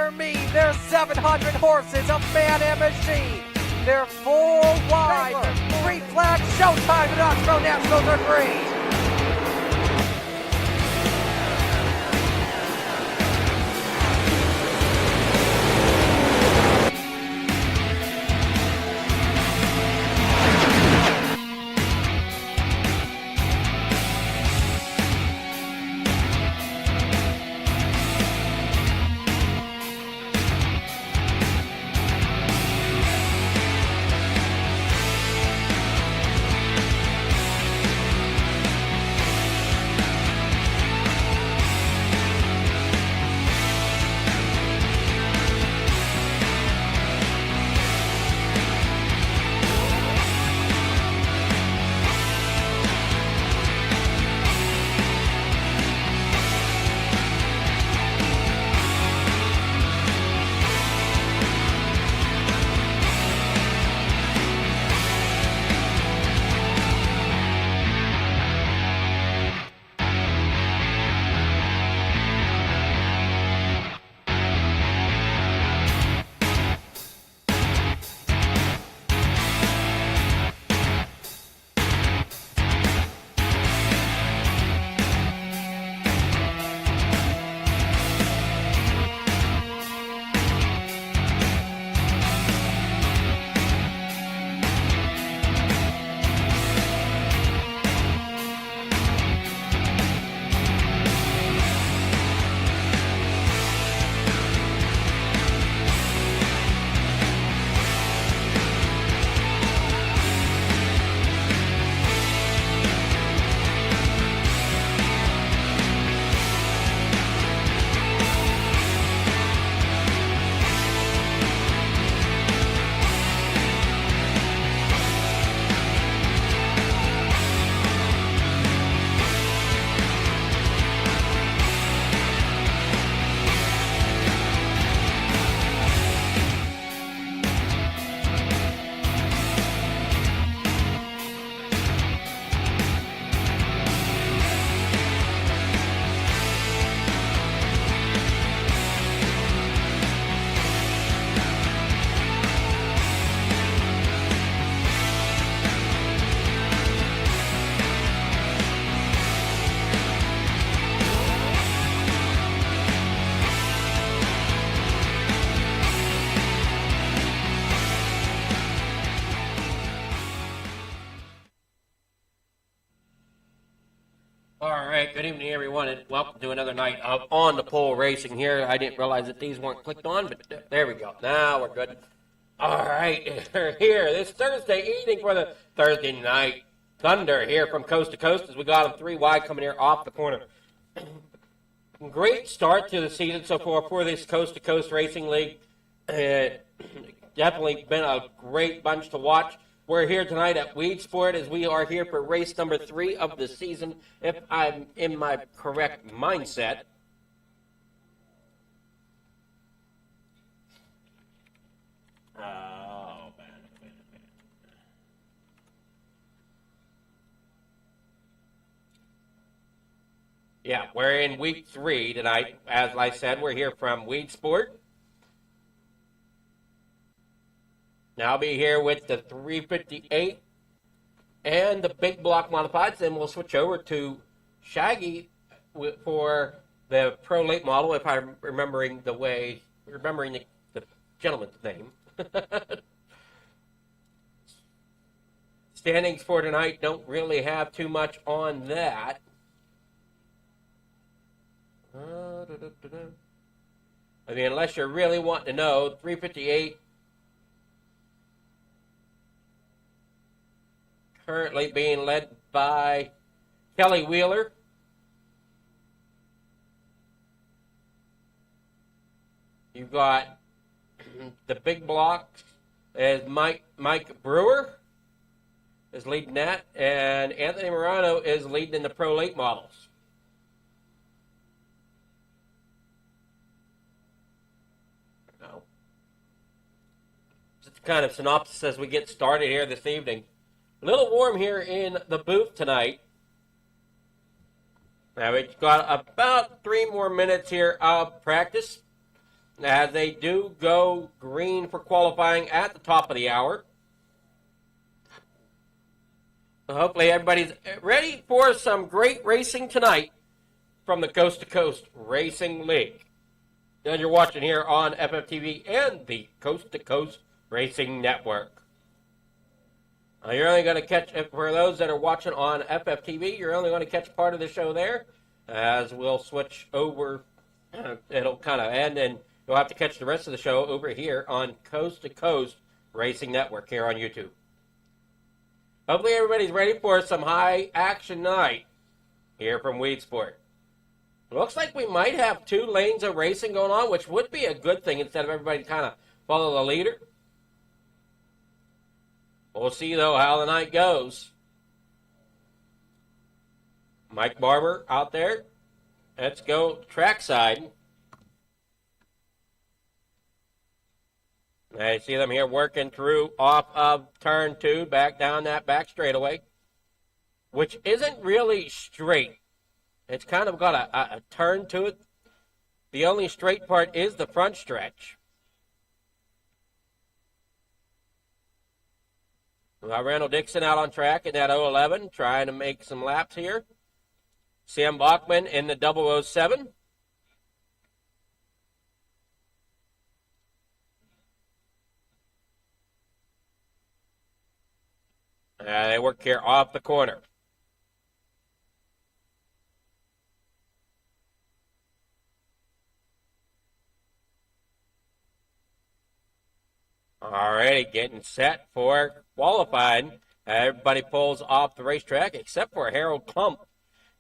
their mean. They're 700 horses, a man and machine. They're 4 wide. There's 3 flags. Showtime to Knoxville Nationals are green. Good evening, everyone, and welcome to another night of On the Pole Racing here. I didn't realize that these weren't clicked on, but there we go. Now we're good. All right, we're here this Thursday evening for the Thursday Night Thunder here from coast to coast as we got them 3 wide coming here off the corner. Great start to the season so far for this Coast to Coast Racing League. Definitely been a great bunch to watch. We're here tonight at Weed Sport as we are here for race number 3 of the season, if I'm in my correct mindset. Oh, man. Yeah, we're in week 3 tonight. As I said, we're here from Weed Sport. Now I'll be here with the 358 and the big block modifieds, and we'll switch over to Shaggy for the Pro Late model, if I'm remembering the gentleman's name. Standings for tonight don't really have too much on that. I mean, unless you're really wanting to know, 358 currently being led by Kelly Wheeler. You've got the big blocks as Mike Brewer is leading that, and Anthony Morano is leading in the Pro Late models. Just kind of synopsis as we get started here this evening. A little warm here in the booth tonight. Now we've got about 3 more minutes here of practice. as they do go green for qualifying at the top of the hour. Hopefully everybody's ready for some great racing tonight from the Coast to Coast Racing League. And you're watching here on FFTV and the Coast to Coast Racing Network. You're only going to catch, for those that are watching on FFTV, you're only going to catch part of the show there, as we'll switch over. It'll kind of end, and you'll have to catch the rest of the show over here on Coast to Coast Racing Network here on YouTube. Hopefully everybody's ready for some high action night here from Weed Sport. Looks like we might have 2 lanes of racing going on, which would be a good thing instead of everybody kind of follow the leader. We'll see, though, how the night goes. Mike Barber out there. Let's go trackside. I see them here working through off of turn 2, back down that back straightaway, which isn't really straight. It's kind of got a turn to it. The only straight part is the front stretch. We got Randall Dixon out on track in that 011, trying to make some laps here. Sam Bachman in the 007. They work here off the corner. Alrighty, getting set for qualifying. Everybody pulls off the racetrack except for Harold Klump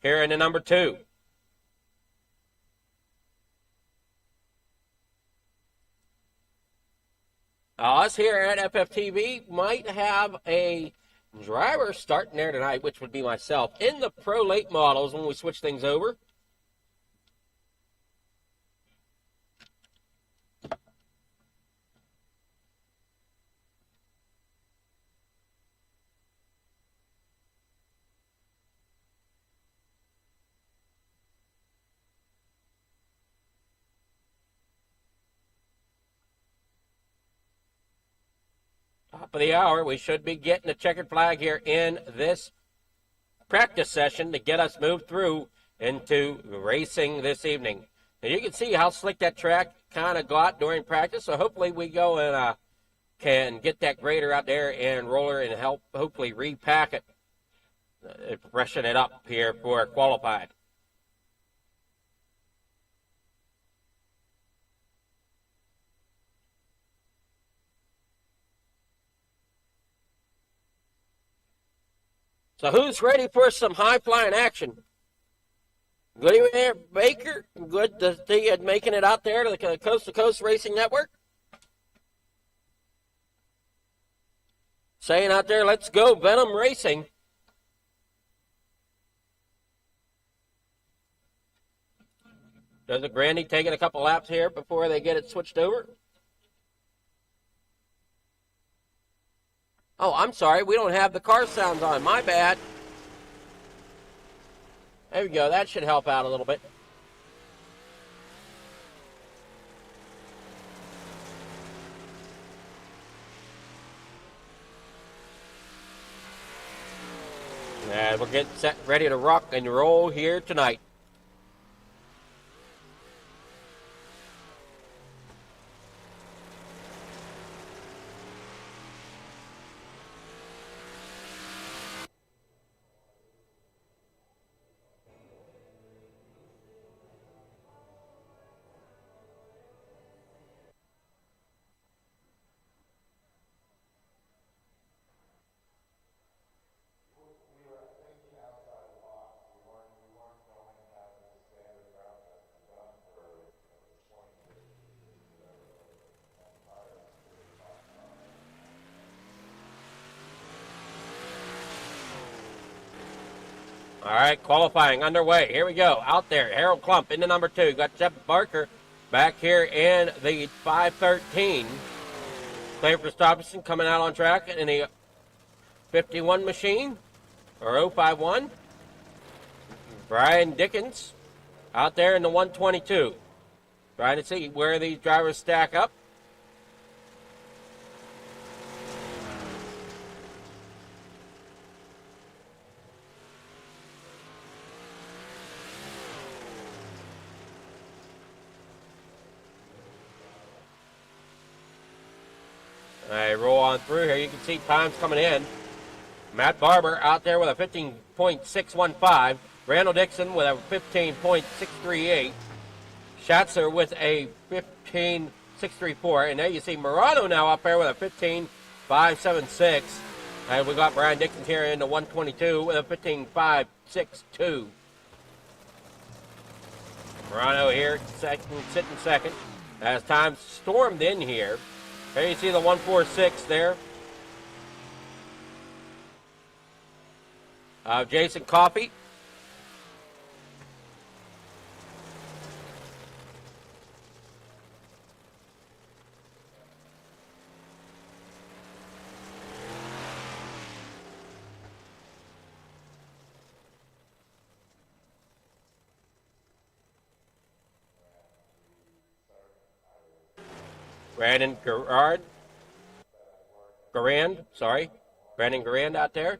here in the number 2. Us here at FFTV might have a driver starting there tonight, which would be myself, in the Pro Late models when we switch things over. Top of the hour, we should be getting a checkered flag here in this practice session to get us moved through into racing this evening. And you can see how slick that track kind of got during practice, so hopefully we go and can get that grader out there and roller and help hopefully repack it, freshen it up here for qualified. So who's ready for some high-flying action? Good evening there, Baker. Good to see you making it out there to the Coast to Coast Racing Network. Saying out there, let's go Venom Racing. Does it Grandy taking a couple laps here before they get it switched over? Oh, I'm sorry. We don't have the car sounds on. My bad. There we go. That should help out a little bit. And we're getting set, ready to rock and roll here tonight. All right, qualifying underway. Here we go. Out there, Harold Klump in the number 2. Got Jeff Barker back here in the 513. Clay Christopherson coming out on track in the 51 machine, or 051. Brian Dickens out there in the 122. Trying to see where these drivers stack up. All right, roll on through here. You can see times coming in. Matt Barber out there with a 15.615. Randall Dixon with a 15.638. Schatzer with a 15.634. And there you see Morano now up there with a 15.576. And we got Brian Dixon here in the 122 with a 15.562. Morano here sitting second. As time stormed in here. There you see the 146 there. Jason Coffey. Brandon Garand out there.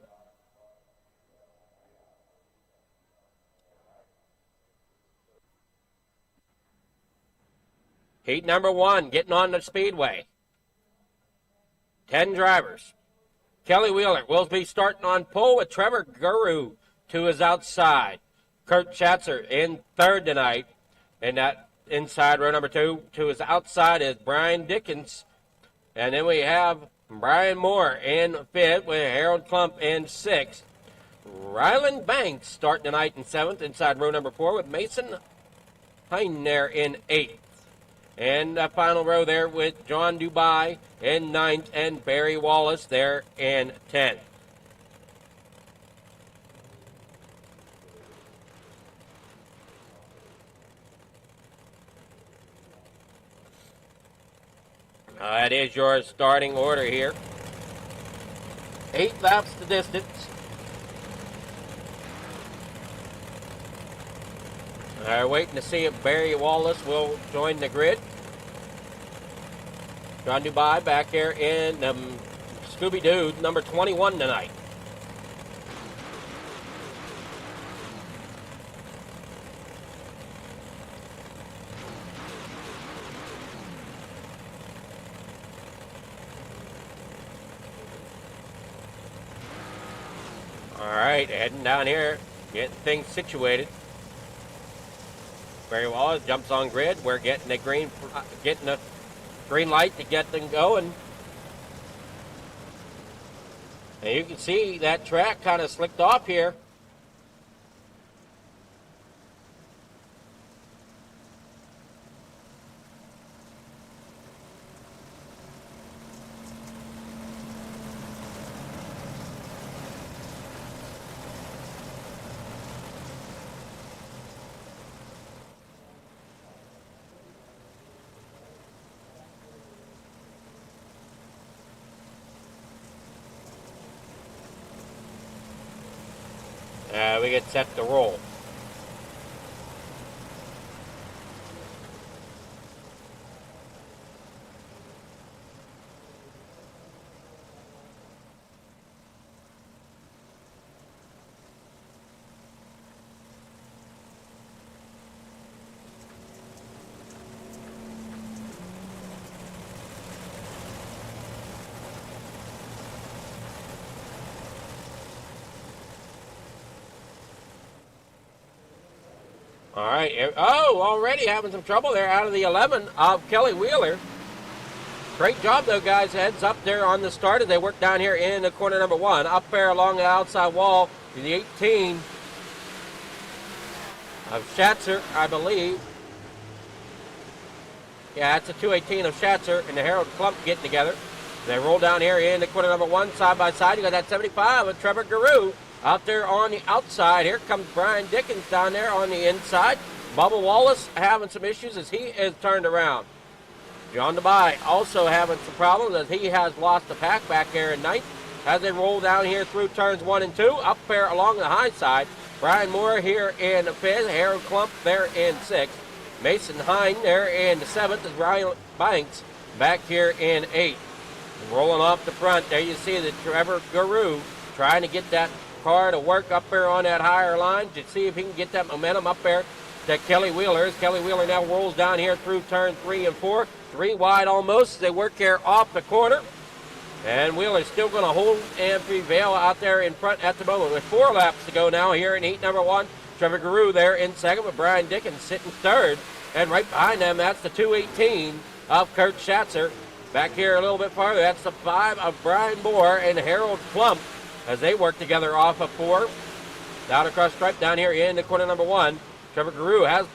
Heat number 1, getting on the speedway. 10 drivers. Kelly Wheeler will be starting on pole with Trevor Guru to his outside. Kurt Schatzer in third tonight. And that inside row number 2 to his outside is Brian Dickens. And then we have Brian Moore in fifth with Harold Klump in sixth. Ryland Banks starting tonight in seventh inside row number 4 with Mason Heiner in eighth. And the final row there with John Dubai in ninth and Barry Wallace there in 10th. That is your starting order here. 8 laps the distance. Waiting to see if Barry Wallace will join the grid. John Dubai back here in Scooby-Doo, number 21 tonight. All right, heading down here, getting things situated. Barry Wallace jumps on grid. We're getting the green light to get them going. And you can see that track kind of slicked off here. We get set to roll. All right. Oh, already having some trouble there out of the 11 of Kelly Wheeler. Great job, though, guys. Heads up there on the start as they work down here in the corner number 1. Up there along the outside wall, the 18 of Schatzer, I believe. Yeah, that's a 218 of Schatzer and the Harold Klump getting together. They roll down here in the corner number 1, side by side. You got that 75 of Trevor Guru. Out there on the outside, here comes Brian Dickens down there on the inside. Bubba Wallace having some issues as he is turned around. John Dubai also having some problems as he has lost the pack back there in ninth. As they roll down here through turns 1 and 2, up there along the high side. Brian Moore here in fifth, Harold Klump there in sixth. Mason Hine there in the 7th is Ryan Banks back here in 8th. Rolling off the front, there you see the Trevor Guru trying to get that car to work up there on that higher line to see if he can get that momentum up there to Kelly Wheeler. As Kelly Wheeler now rolls down here through turn 3 and 4. 3 wide almost as they work here off the corner. And Wheeler's still going to hold and prevail out there in front at the moment with 4 laps to go now here in heat number 1. Trevor Guru there in 2nd with Brian Dickens sitting 3rd. And right behind them, that's the 218 of Kurt Schatzer. Back here a little bit farther, that's the 5 of Brian Moore and Harold Plump as they work together off of 4. Down across stripe down here in the corner number 1. Trevor Guru has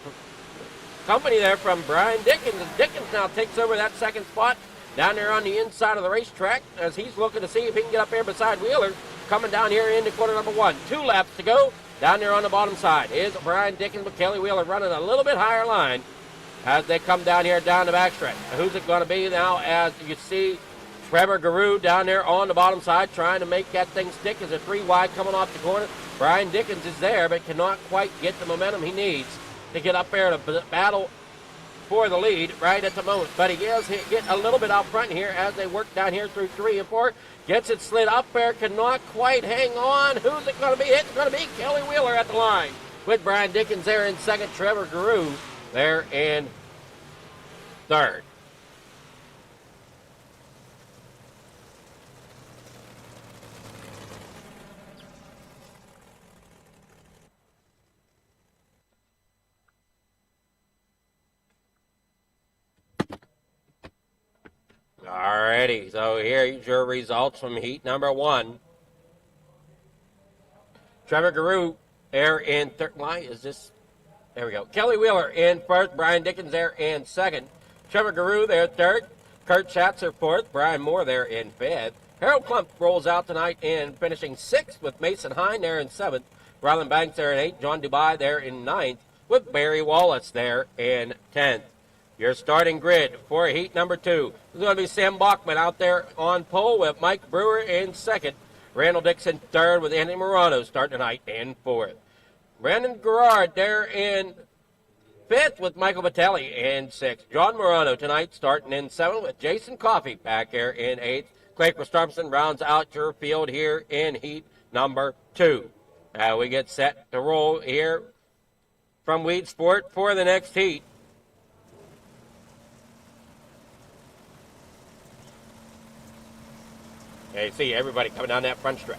company there from Brian Dickens. And Dickens now takes over that 2nd spot down there on the inside of the racetrack as he's looking to see if he can get up there beside Wheeler. Coming down here into corner number 1. 2 laps to go down there on the bottom side. Is Brian Dickens with Kelly Wheeler running a little bit higher line as they come down here down the backstretch. Who's it going to be now as you see Trevor Guru down there on the bottom side trying to make that thing stick as a 3 wide coming off the corner. Brian Dickens is there but cannot quite get the momentum he needs to get up there to battle for the lead right at the moment. But he is getting a little bit out front here as they work down here through 3 and 4. Gets it slid up there, cannot quite hang on. Who's it going to be? It's going to be Kelly Wheeler at the line with Brian Dickens there in 2nd. Trevor Guru there in 3rd. Alrighty, so here's your results from heat number 1. Trevor Guru there in 3rd. Why is this? There we go. Kelly Wheeler in 1st. Brian Dickens there in 2nd. Trevor Guru there 3rd. Kurt Schatzer 4th. Brian Moore there in 5th. Harold Plump rolls out tonight in finishing 6th with Mason Hine there in 7th. Ryland Banks there in 8th. John Dubai there in 9th with Barry Wallace there in 10th. Your starting grid for heat number 2 is going to be Sam Bachman out there on pole with Mike Brewer in 2nd. Randall Dixon 3rd with Anthony Morano starting tonight in 4th. Brandon Gerard there in 5th with Michael Battelli in 6th. John Morano tonight starting in 7th with Jason Coffey back here in 8th. Craig Gustafson rounds out your field here in heat number 2. We get set to roll here from Weed Sport for the next heat. Yeah, you see everybody coming down that front stretch.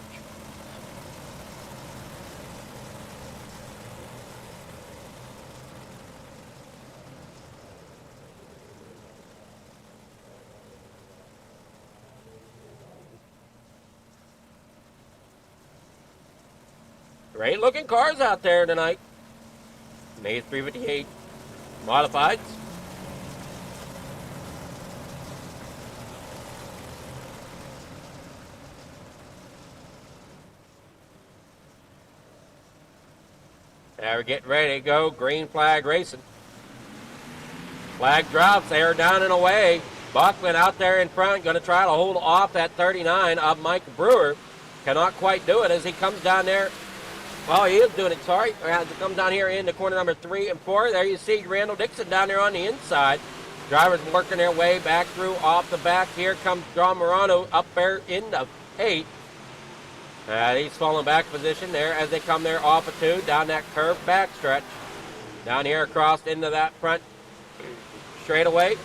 Great looking cars out there tonight. An 358 modifieds. Now we're getting ready to go. Green flag racing. Flag drops. They are down and away. Bachman out there in front, going to try to hold off that 39 of Mike Brewer. Cannot quite do it as he comes down there. Well, he is doing it, sorry. As he comes down here into corner number 3 and 4. There you see Randall Dixon down there on the inside. Drivers working their way back through off the back. Here comes John Morano up there in the 8. He's falling back position there as they come there off of 2 down that curved backstretch. Down here across into that front straightaway.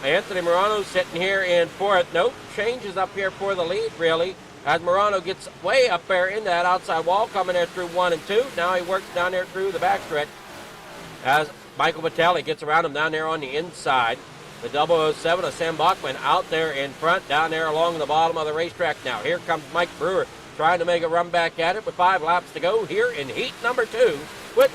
Anthony Morano sitting here in 4th. No changes up here for the lead, really, as Morano gets way up there in that outside wall, coming there through 1 and 2. Now he works down there through the backstretch as Michael Battelli gets around him down there on the inside. The 007 of Sam Bachman out there in front, down there along the bottom of the racetrack now. Here comes Mike Brewer trying to make a run back at it with 5 laps to go here in heat number 2 with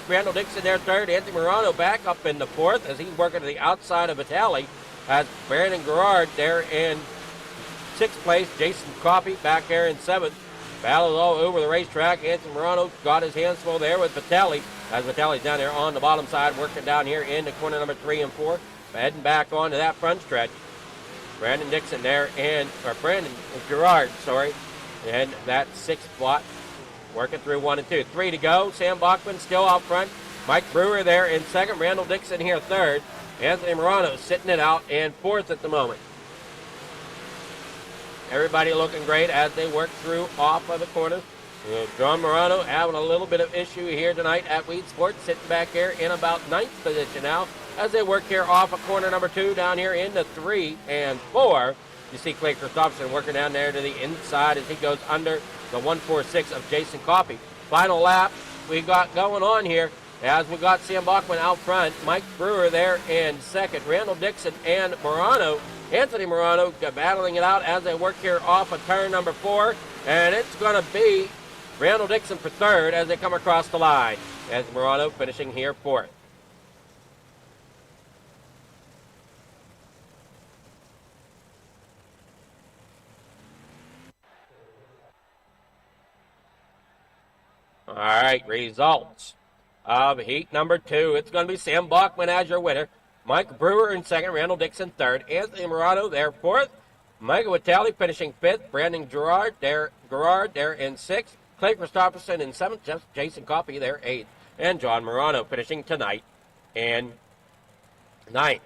Randall Dixon there 3rd. Anthony Morano back up in the 4th as he's working to the outside of Battelli. As Brandon Gerard there in 6th place. Jason Coffey back there in 7th. Battles all over the racetrack. Anthony Morano got his hands full there with Battelli. As Battelli's down there on the bottom side, working down here into corner number 3 and 4. Heading back onto that front stretch. Brandon Dixon there Brandon Gerard, and that 6th spot. Working through 1 and 2. 3 to go. Sam Bachman still out front. Mike Brewer there in second. Randall Dixon here third. Anthony Morano sitting it out in fourth at the moment. Everybody looking great as they work through off of the corners. John Morano having a little bit of issue here tonight at Weed Sports, sitting back here in about ninth position now as they work here off of corner number 2 down here into 3 and 4. You see Clay Christopherson working down there to the inside as he goes under the 146 of Jason Coffey. Final lap we got going on here as we got Sam Bachman out front. Mike Brewer there in second. Randall Dixon and Morano, Anthony Morano, battling it out as they work here off of turn number 4. And it's going to be Randall Dixon for third as they come across the line. As Morano finishing here fourth. All right, results of heat number 2. It's going to be Sam Bachman as your winner. Mike Brewer in second. Randall Dixon third. Anthony Morano there fourth. Michael Vitale finishing fifth. Brandon Gerard there in sixth. Clay Christopherson in seventh. Jason Coffey there eighth. And John Morano finishing tonight in ninth.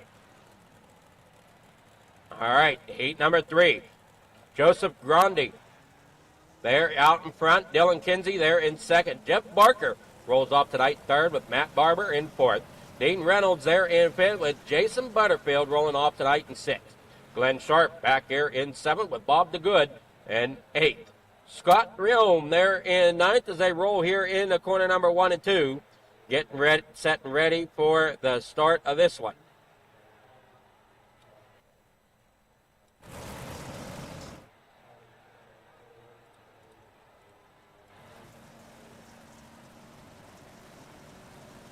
All right, heat number 3. Joseph Grandi there out in front. Dylan Kinsey there in second. Jeff Barker rolls off tonight third with Matt Barber in fourth. Dean Reynolds there in fifth with Jason Butterfield rolling off tonight in sixth. Glenn Sharp back here in seventh with Bob DeGood in eighth. Scott Riome there in ninth as they roll here in the corner number 1 and 2. Getting ready, set and ready for the start of this one.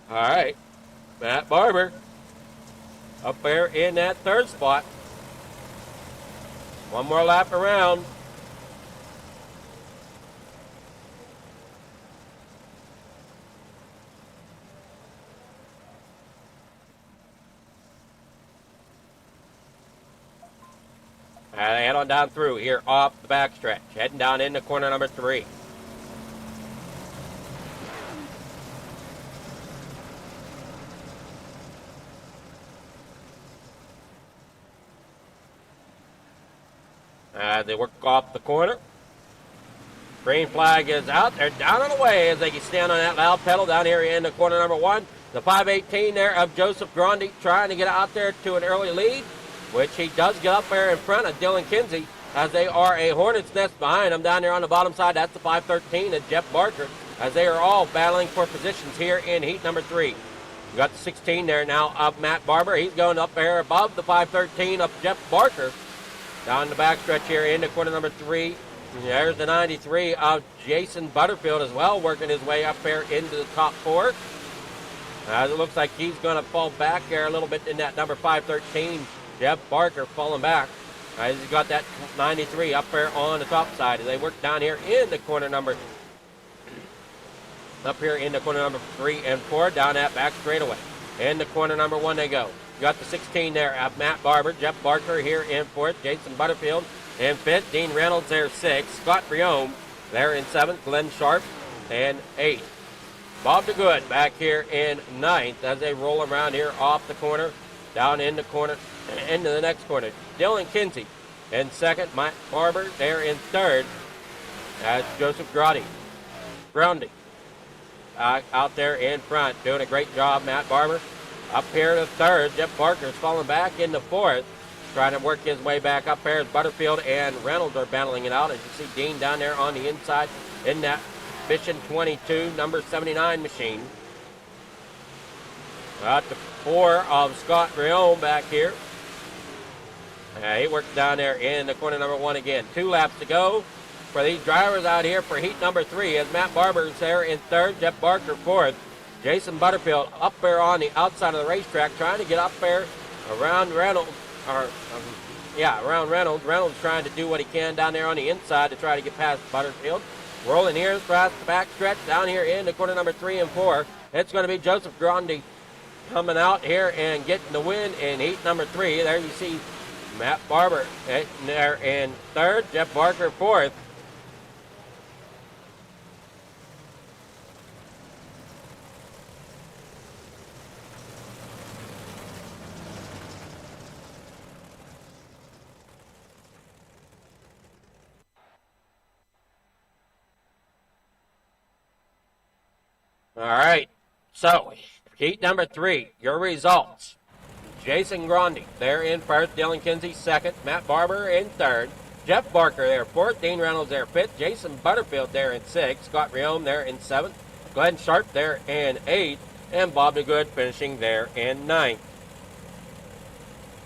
All right, Matt Barber up there in that third spot. One more lap around. And they head on down through here off the backstretch, heading down into corner number 3. They work off the corner. Green flag is out. They're down and away as they stand on that loud pedal down here in the corner number 1. The 518 there of Joseph Grandi trying to get out there to an early lead, which he does get up there in front of Dylan Kinsey as they are a hornet's nest behind him down there on the bottom side. That's the 513 of Jeff Barker as they are all battling for positions here in heat number 3. You got the 16 there now of Matt Barber. He's going up there above the 513 of Jeff Barker. Down the backstretch here into corner number 3. There's the 93 of Jason Butterfield as well, working his way up there into the top 4. As it looks like he's going to fall back there a little bit in that number 513. Jeff Barker falling back. He's got that 93 up there on the top side as they work down here in the corner number, up here in the corner number 3 and 4, down that back straightaway. In the corner number 1 they go. You got the 16 there of Matt Barber. Jeff Barker here in 4th. Jason Butterfield in 5th. Dean Reynolds there 6th. Scott Riome there in 7th. Glenn Sharp in 8th. Bob DeGood back here in 9th as they roll around here off the corner, down in the corner, into the next corner. Dylan Kinsey in 2nd. Matt Barber there in 3rd. As Joseph Grondi out there in front, doing a great job, Matt Barber. Up here to 3rd, Jeff Barker's falling back into 4th, trying to work his way back up there as Butterfield and Reynolds are battling it out. As you see Dean down there on the inside in that Mission 22, number 79 machine. Got the 4 of Scott Riome back here. He worked down there in the corner number 1 again. 2 laps to go for these drivers out here for heat number 3 as Matt Barber's there in 3rd, Jeff Barker 4th. Jason Butterfield up there on the outside of the racetrack trying to get up there around Reynolds. Around Reynolds. Reynolds trying to do what he can down there on the inside to try to get past Butterfield. Rolling here across the back stretch down here into corner number 3 and 4. It's going to be Joseph Grandi coming out here and getting the win in heat number 3. There you see Matt Barber there in 3rd, Jeff Barker 4th. All right. So, heat number 3, your results. Jason Grandi there in first, Dylan Kinsey second, Matt Barber in third, Jeff Barker there fourth, Dean Reynolds there fifth, Jason Butterfield there in sixth, Scott Riome there in seventh, Glenn Sharp there in eighth, and Bob DeGood finishing there in ninth.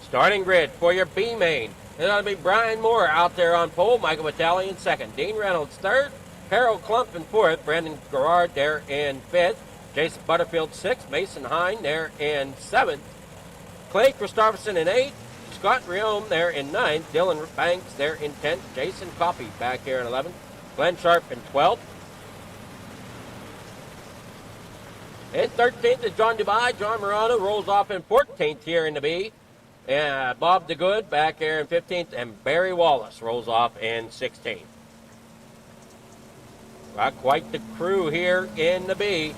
Starting grid for your B main. It's going to be Brian Moore out there on pole, Michael Vitale in second, Dean Reynolds third, Harold Klump in fourth, Brandon Gerard there in fifth, Jason Butterfield sixth, Mason Hine there in seventh, Clay Christopherson in 8th, Scott Riome there in 9th, Dylan Banks there in 10th, Jason Coffey back here in 11th, Glenn Sharp in 12th. In 13th is John Dubai. John Morano rolls off in 14th here in the B. Bob DeGood back here in 15th, and Barry Wallace rolls off in 16th. Got quite the crew here in the B.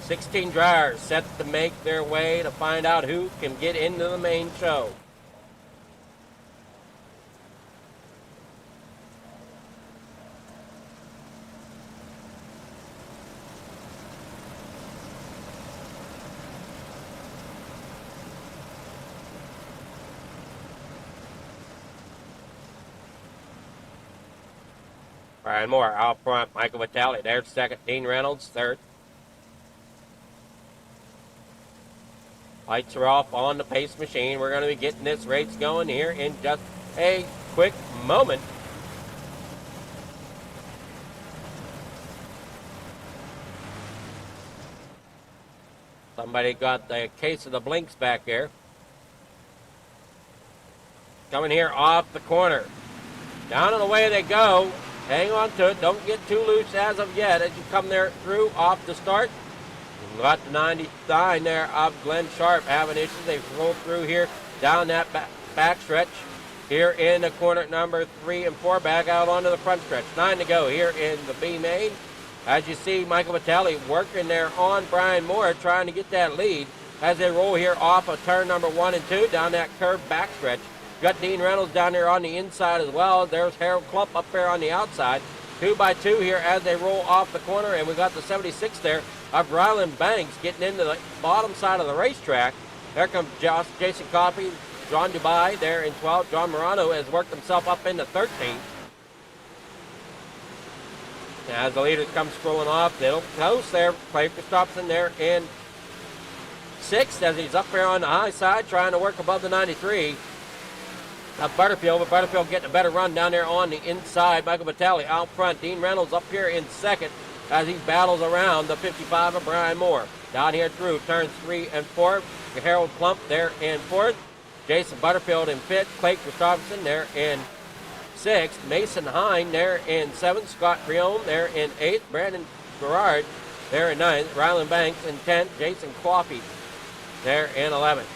16 drivers set to make their way to find out who can get into the main show. Brian Moore out front, Michael Vitale there second, Dean Reynolds third. Lights are off on the pace machine. We're going to be getting this race going here in just a quick moment. Somebody got the case of the blinks back here. Coming here off the corner. Down and away they go. Hang on to it. Don't get too loose as of yet as you come there through off the start. Got the 99 there of Glenn Sharp having issues. They've rolled through here down that back stretch here in the corner number 3 and 4, back out onto the front stretch. 9 to go here in the B main. As you see, Michael Vitale working there on Brian Moore, trying to get that lead as they roll here off of turn number 1 and 2 down that curved back stretch. Got Dean Reynolds down there on the inside as well. There's Harold Klump up there on the outside. 2 by 2 here as they roll off the corner, and we got the 76 there of Ryland Banks getting into the bottom side of the racetrack. There comes Jason Coffey, John Dubai there in 12th. John Morano has worked himself up into 13th. As the leaders come scrolling off, they'll close there. Clay Christopherson there in 6th as he's up there on the high side trying to work above the 93. Butterfield, but Butterfield getting a better run down there on the inside. Michael Vitale out front. Dean Reynolds up here in 2nd as he battles around the 55 of Brian Moore. Down here through turns 3 and 4. Harold Klump there in 4th. Jason Butterfield in 5th. Clay Christopherson there in 6th. Mason Hine there in 7th. Scott Riome there in 8th. Brandon Gerard there in 9th. Ryland Banks in 10th. Jason Coffey there in 11th.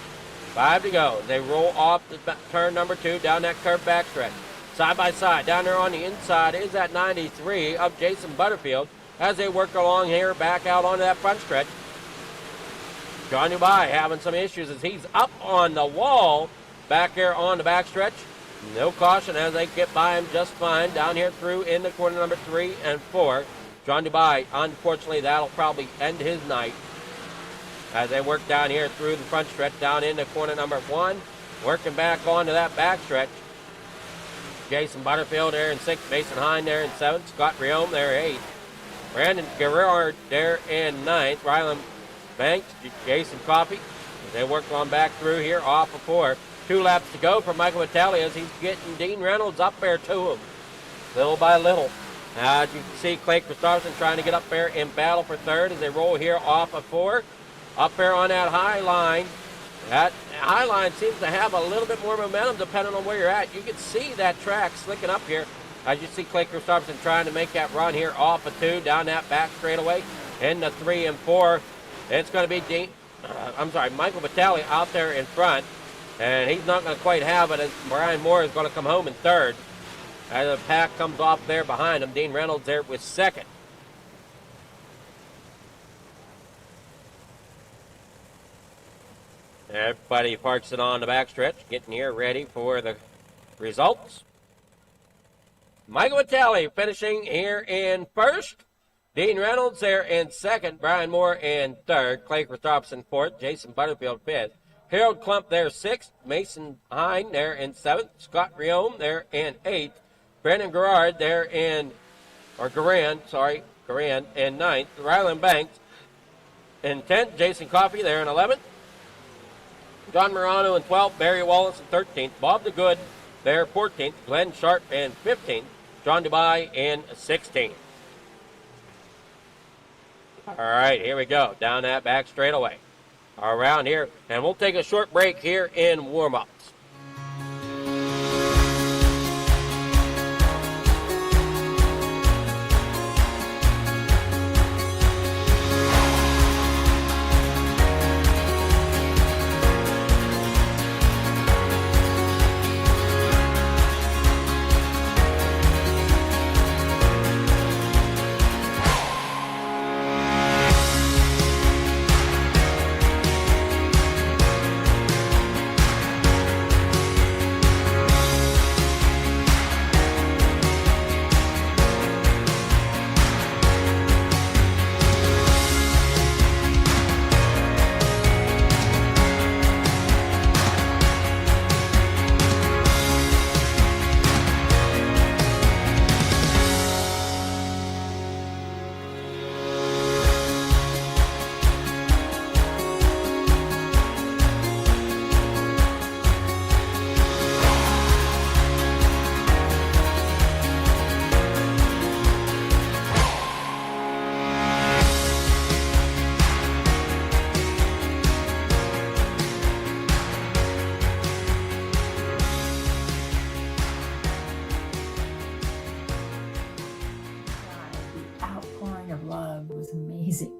5 to go. They roll off the turn number 2 down that curved backstretch. Side by side, down there on the inside is that 93 of Jason Butterfield as they work along here back out onto that front stretch. John Dubai having some issues as he's up on the wall back here on the backstretch. No caution as they get by him just fine down here through in the corner number 3 and 4. John Dubai, unfortunately, that'll probably end his night as they work down here through the front stretch, down into corner number 1, working back onto that back stretch. Jason Butterfield there in 6th, Mason Hine there in 7th, Scott Riome there 8th, Brandon Gerard there in 9th, Ryland Banks, Jason Coffey. They work on back through here off of 4. 2 laps to go for Michael Vitale as he's getting Dean Reynolds up there to him, little by little. As you can see, Clay Christopherson trying to get up there in battle for 3rd as they roll here off of 4. Up there on that high line. That high line seems to have a little bit more momentum depending on where you're at. You can see that track slicking up here as you see Clay Christopherson trying to make that run here off of 2 down that back straightaway into 3 and 4. It's going to be Michael Vitale out there in front, and he's not going to quite have it as Brian Moore is going to come home in 3rd. As the pack comes off there behind him, Dean Reynolds there with 2nd. Everybody parks it on the backstretch, getting here ready for the results. Michael Vitale finishing here in 1st. Dean Reynolds there in second. Brian Moore in third. Clay Christopherson fourth. Jason Butterfield fifth. Harold Klump there sixth. Mason Hine there in seventh. Scott Riome there in eighth. Brandon Garand there in ninth. Ryland Banks in 10th. Jason Coffey there in 11th. John Morano in 12th. Barry Wallace in 13th. Bob DeGood there 14th. Glenn Sharp in 15th. John Dubai in 16th. All right, here we go. Down that back straightaway. Around here. And we'll take a short break here in warm-ups.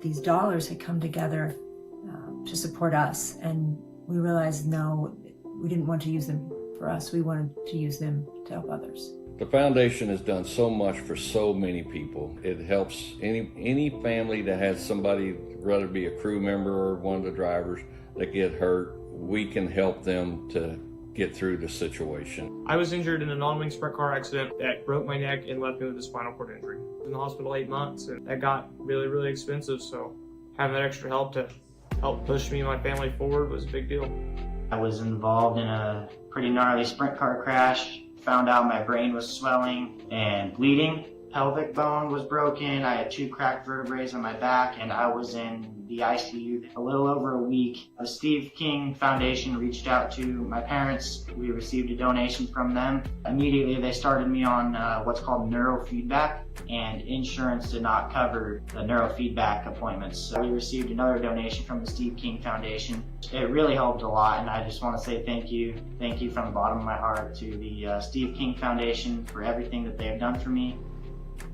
These dollars had come together to support us, and we realized no, we didn't want to use them for us. We wanted to use them to help others. The foundation has done so much for so many people. It helps any family that has somebody, whether it be a crew member or one of the drivers, that get hurt. We can help them to get through the situation. I was injured in a non-wing sprint car accident that broke my neck and left me with a spinal cord injury. I was in the hospital 8 months, and that got really, really expensive, so having that extra help to help push me and my family forward was a big deal. I was involved in a pretty gnarly sprint car crash. Found out my brain was swelling and bleeding. Pelvic bone was broken. I had 2 cracked vertebrae on my back, and I was in the ICU a little over a week. The Steve King Foundation reached out to my parents. We received a donation from them. Immediately they started me on what's called neurofeedback, and insurance did not cover the neurofeedback appointments. So we received another donation from the Steve King Foundation. It really helped a lot, and I just want to say thank you from the bottom of my heart to the Steve King Foundation for everything that they have done for me.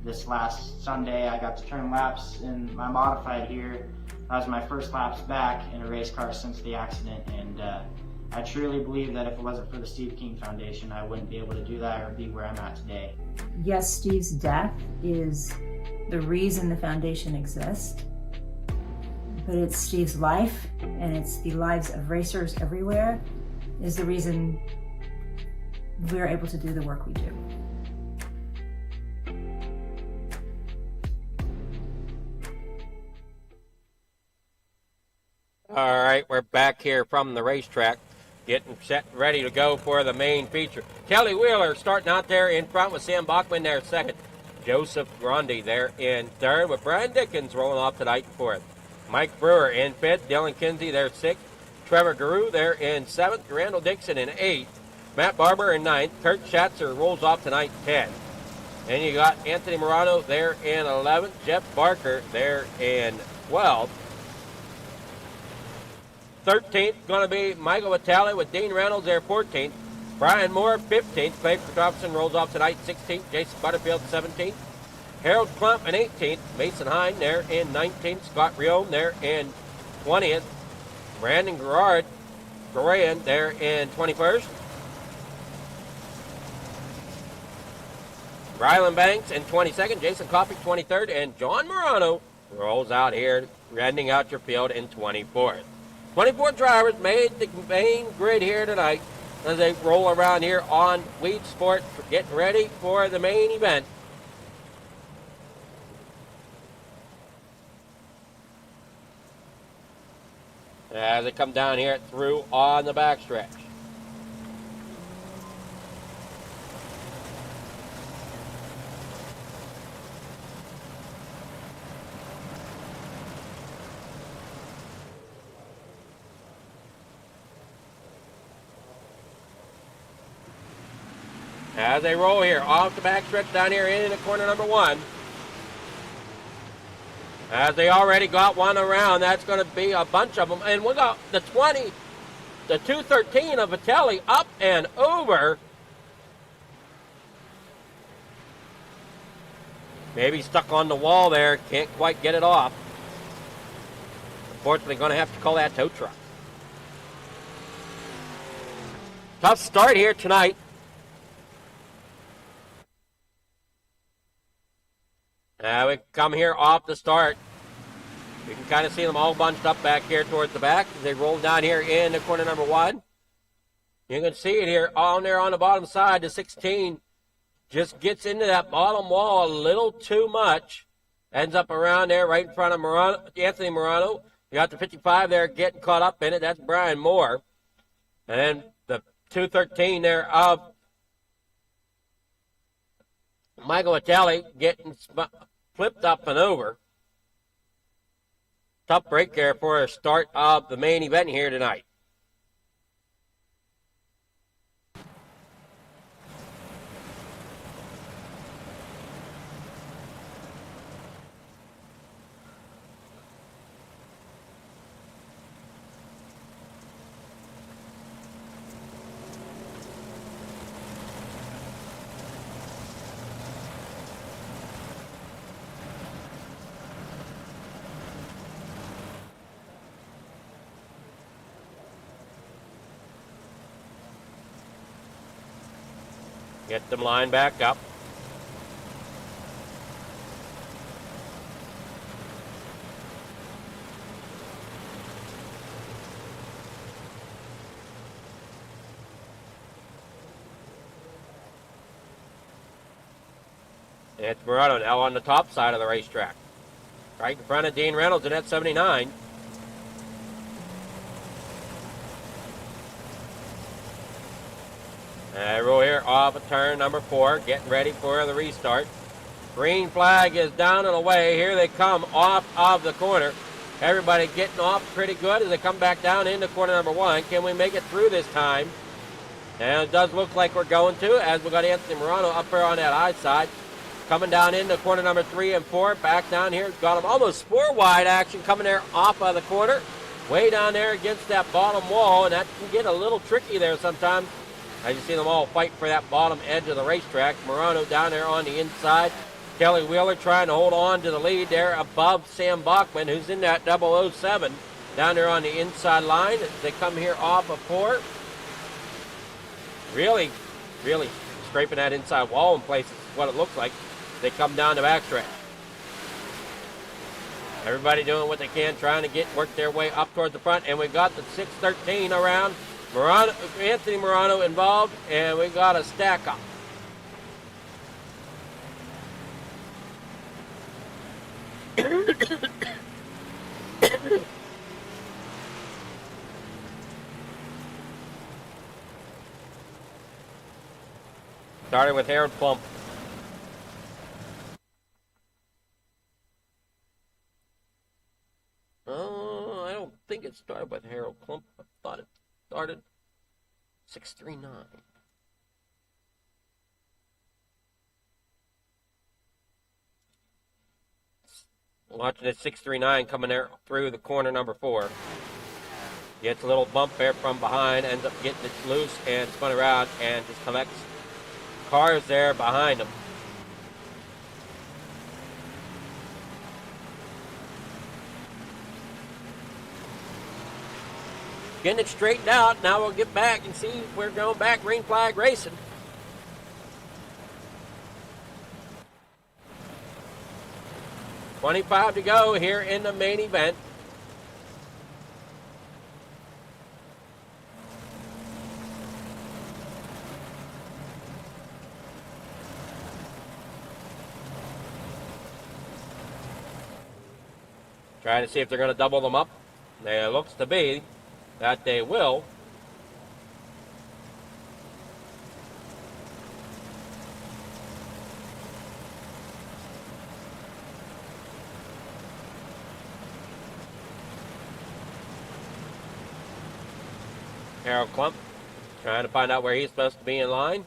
This last Sunday I got to turn laps in my modified here. That was my first laps back in a race car since the accident, and I truly believe that if it wasn't for the Steve King Foundation, I wouldn't be able to do that or be where I'm at today. Yes, Steve's death is the reason the foundation exists, but it's Steve's life, and it's the lives of racers everywhere, is the reason we're able to do the work we do. All right, we're back here from the racetrack, getting set and ready to go for the main feature. Kelly Wheeler starting out there in front with Sam Bachman there second. Joseph Grundy there in third, with Brian Dickens rolling off tonight in fourth. Mike Brewer in fifth. Dylan Kinsey there sixth. Trevor Guru there in seventh. Randall Dixon in eighth. Matt Barber in ninth. Kurt Schatzer rolls off tonight in 10th. And you got Anthony Morano there in 11th. Jeff Barker there in 12th. 13th going to be Michael Vitale with Dean Reynolds there 14th. Brian Moore 15th. Clay Christopherson rolls off tonight 16th. Jason Butterfield 17th. Harold Klump in 18th. Mason Hine there in 19th. Scott Riome there in 20th. Brandon Garand there in 21st. Ryland Banks in 22nd. Jason Coffey 23rd. And John Morano rolls out here, rounding out your field in 24th. 24 drivers made the main grid here tonight as they roll around here on Weed Sport, getting ready for the main event. as they come down here through on the backstretch. As they roll here, off the backstretch down here into corner number 1. As they already got one around, that's going to be a bunch of them. And we got the 213 of Vitelli up and over. Maybe stuck on the wall there, can't quite get it off. Unfortunately, going to have to call that tow truck. Tough start here tonight. Now we come here off the start. You can kind of see them all bunched up back here towards the back as they roll down here into corner number 1. You can see it here on there on the bottom side. The 16 just gets into that bottom wall a little too much. Ends up around there right in front of Anthony Morano. You got the 55 there getting caught up in it. That's Brian Moore. And then the 213 there of Michael Vitelli getting flipped up and over. Tough break there for a start of the main event here tonight. Get them lined back up. It's Morano now on the top side of the racetrack. Right in front of Dean Reynolds in that 79. Roll here off of turn number 4, getting ready for the restart. Green flag is down and away. Here they come off of the corner. Everybody getting off pretty good as they come back down into corner number 1. Can we make it through this time? And it does look like we're going to, as we got Anthony Morano up there on that high side. Coming down into corner number 3 and 4. Back down here. Got them almost 4 wide action coming there off of the corner. Way down there against that bottom wall, and that can get a little tricky there sometimes. As you see them all fight for that bottom edge of the racetrack. Morano down there on the inside. Kelly Wheeler trying to hold on to the lead there above Sam Bachman, who's in that 007 down there on the inside line. As they come here off of 4. Really scraping that inside wall in places is what it looks like. They come down the backstretch. Everybody doing what they can, trying to work their way up towards the front. And we got the 613 around. Anthony Morano involved, and we got a stack up. Starting with Harold Plump. I don't think it started with Harold Plump. I thought it started 639. Watching it 639 coming there through the corner number 4. Gets a little bump there from behind, ends up getting it loose and spun around and just collects cars there behind him. Getting it straightened out. Now we'll get back and see if we're going back green flag racing. $25 to go here in the main event. Trying to see if they're going to double them up. It looks to be that they will. Harold Klump trying to find out where he's supposed to be in line.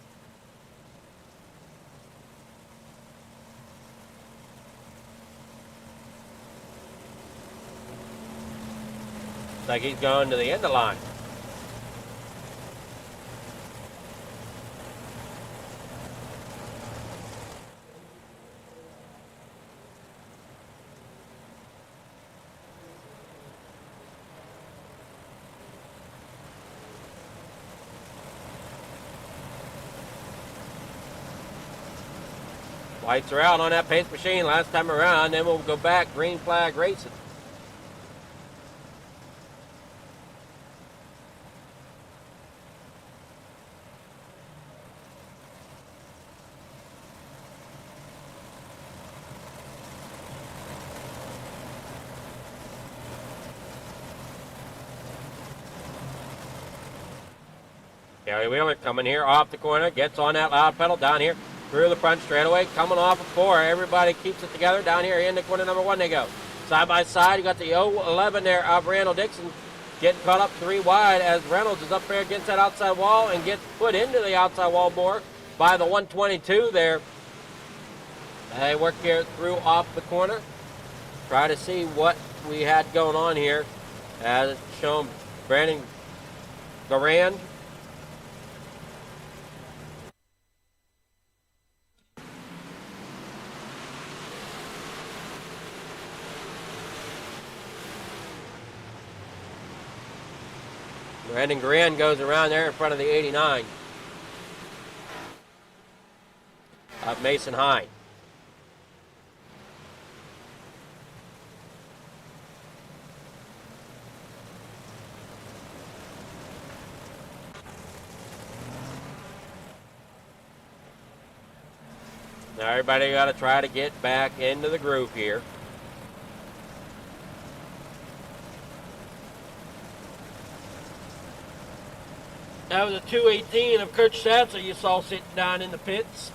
Looks like he's going to the end of the line. Lights are out on that pace machine last time around, then we'll go back, green flag racing. Kelly Wheeler coming here off the corner, gets on that loud pedal down here through the front straightaway, coming off of 4. Everybody keeps it together down here in the corner number 1 they go. Side by side, you got the 011 there of Randall Dixon getting caught up 3 wide as Reynolds is up there against that outside wall and gets put into the outside wall more by the 122 there. They work here through off the corner. Try to see what we had going on here. As it's shown Brandon Garand. Brandon Garand goes around there in front of the 89 of Mason High. Now everybody got to try to get back into the groove here. That was a 218 of Kurt Schatzer you saw sitting down in the pits.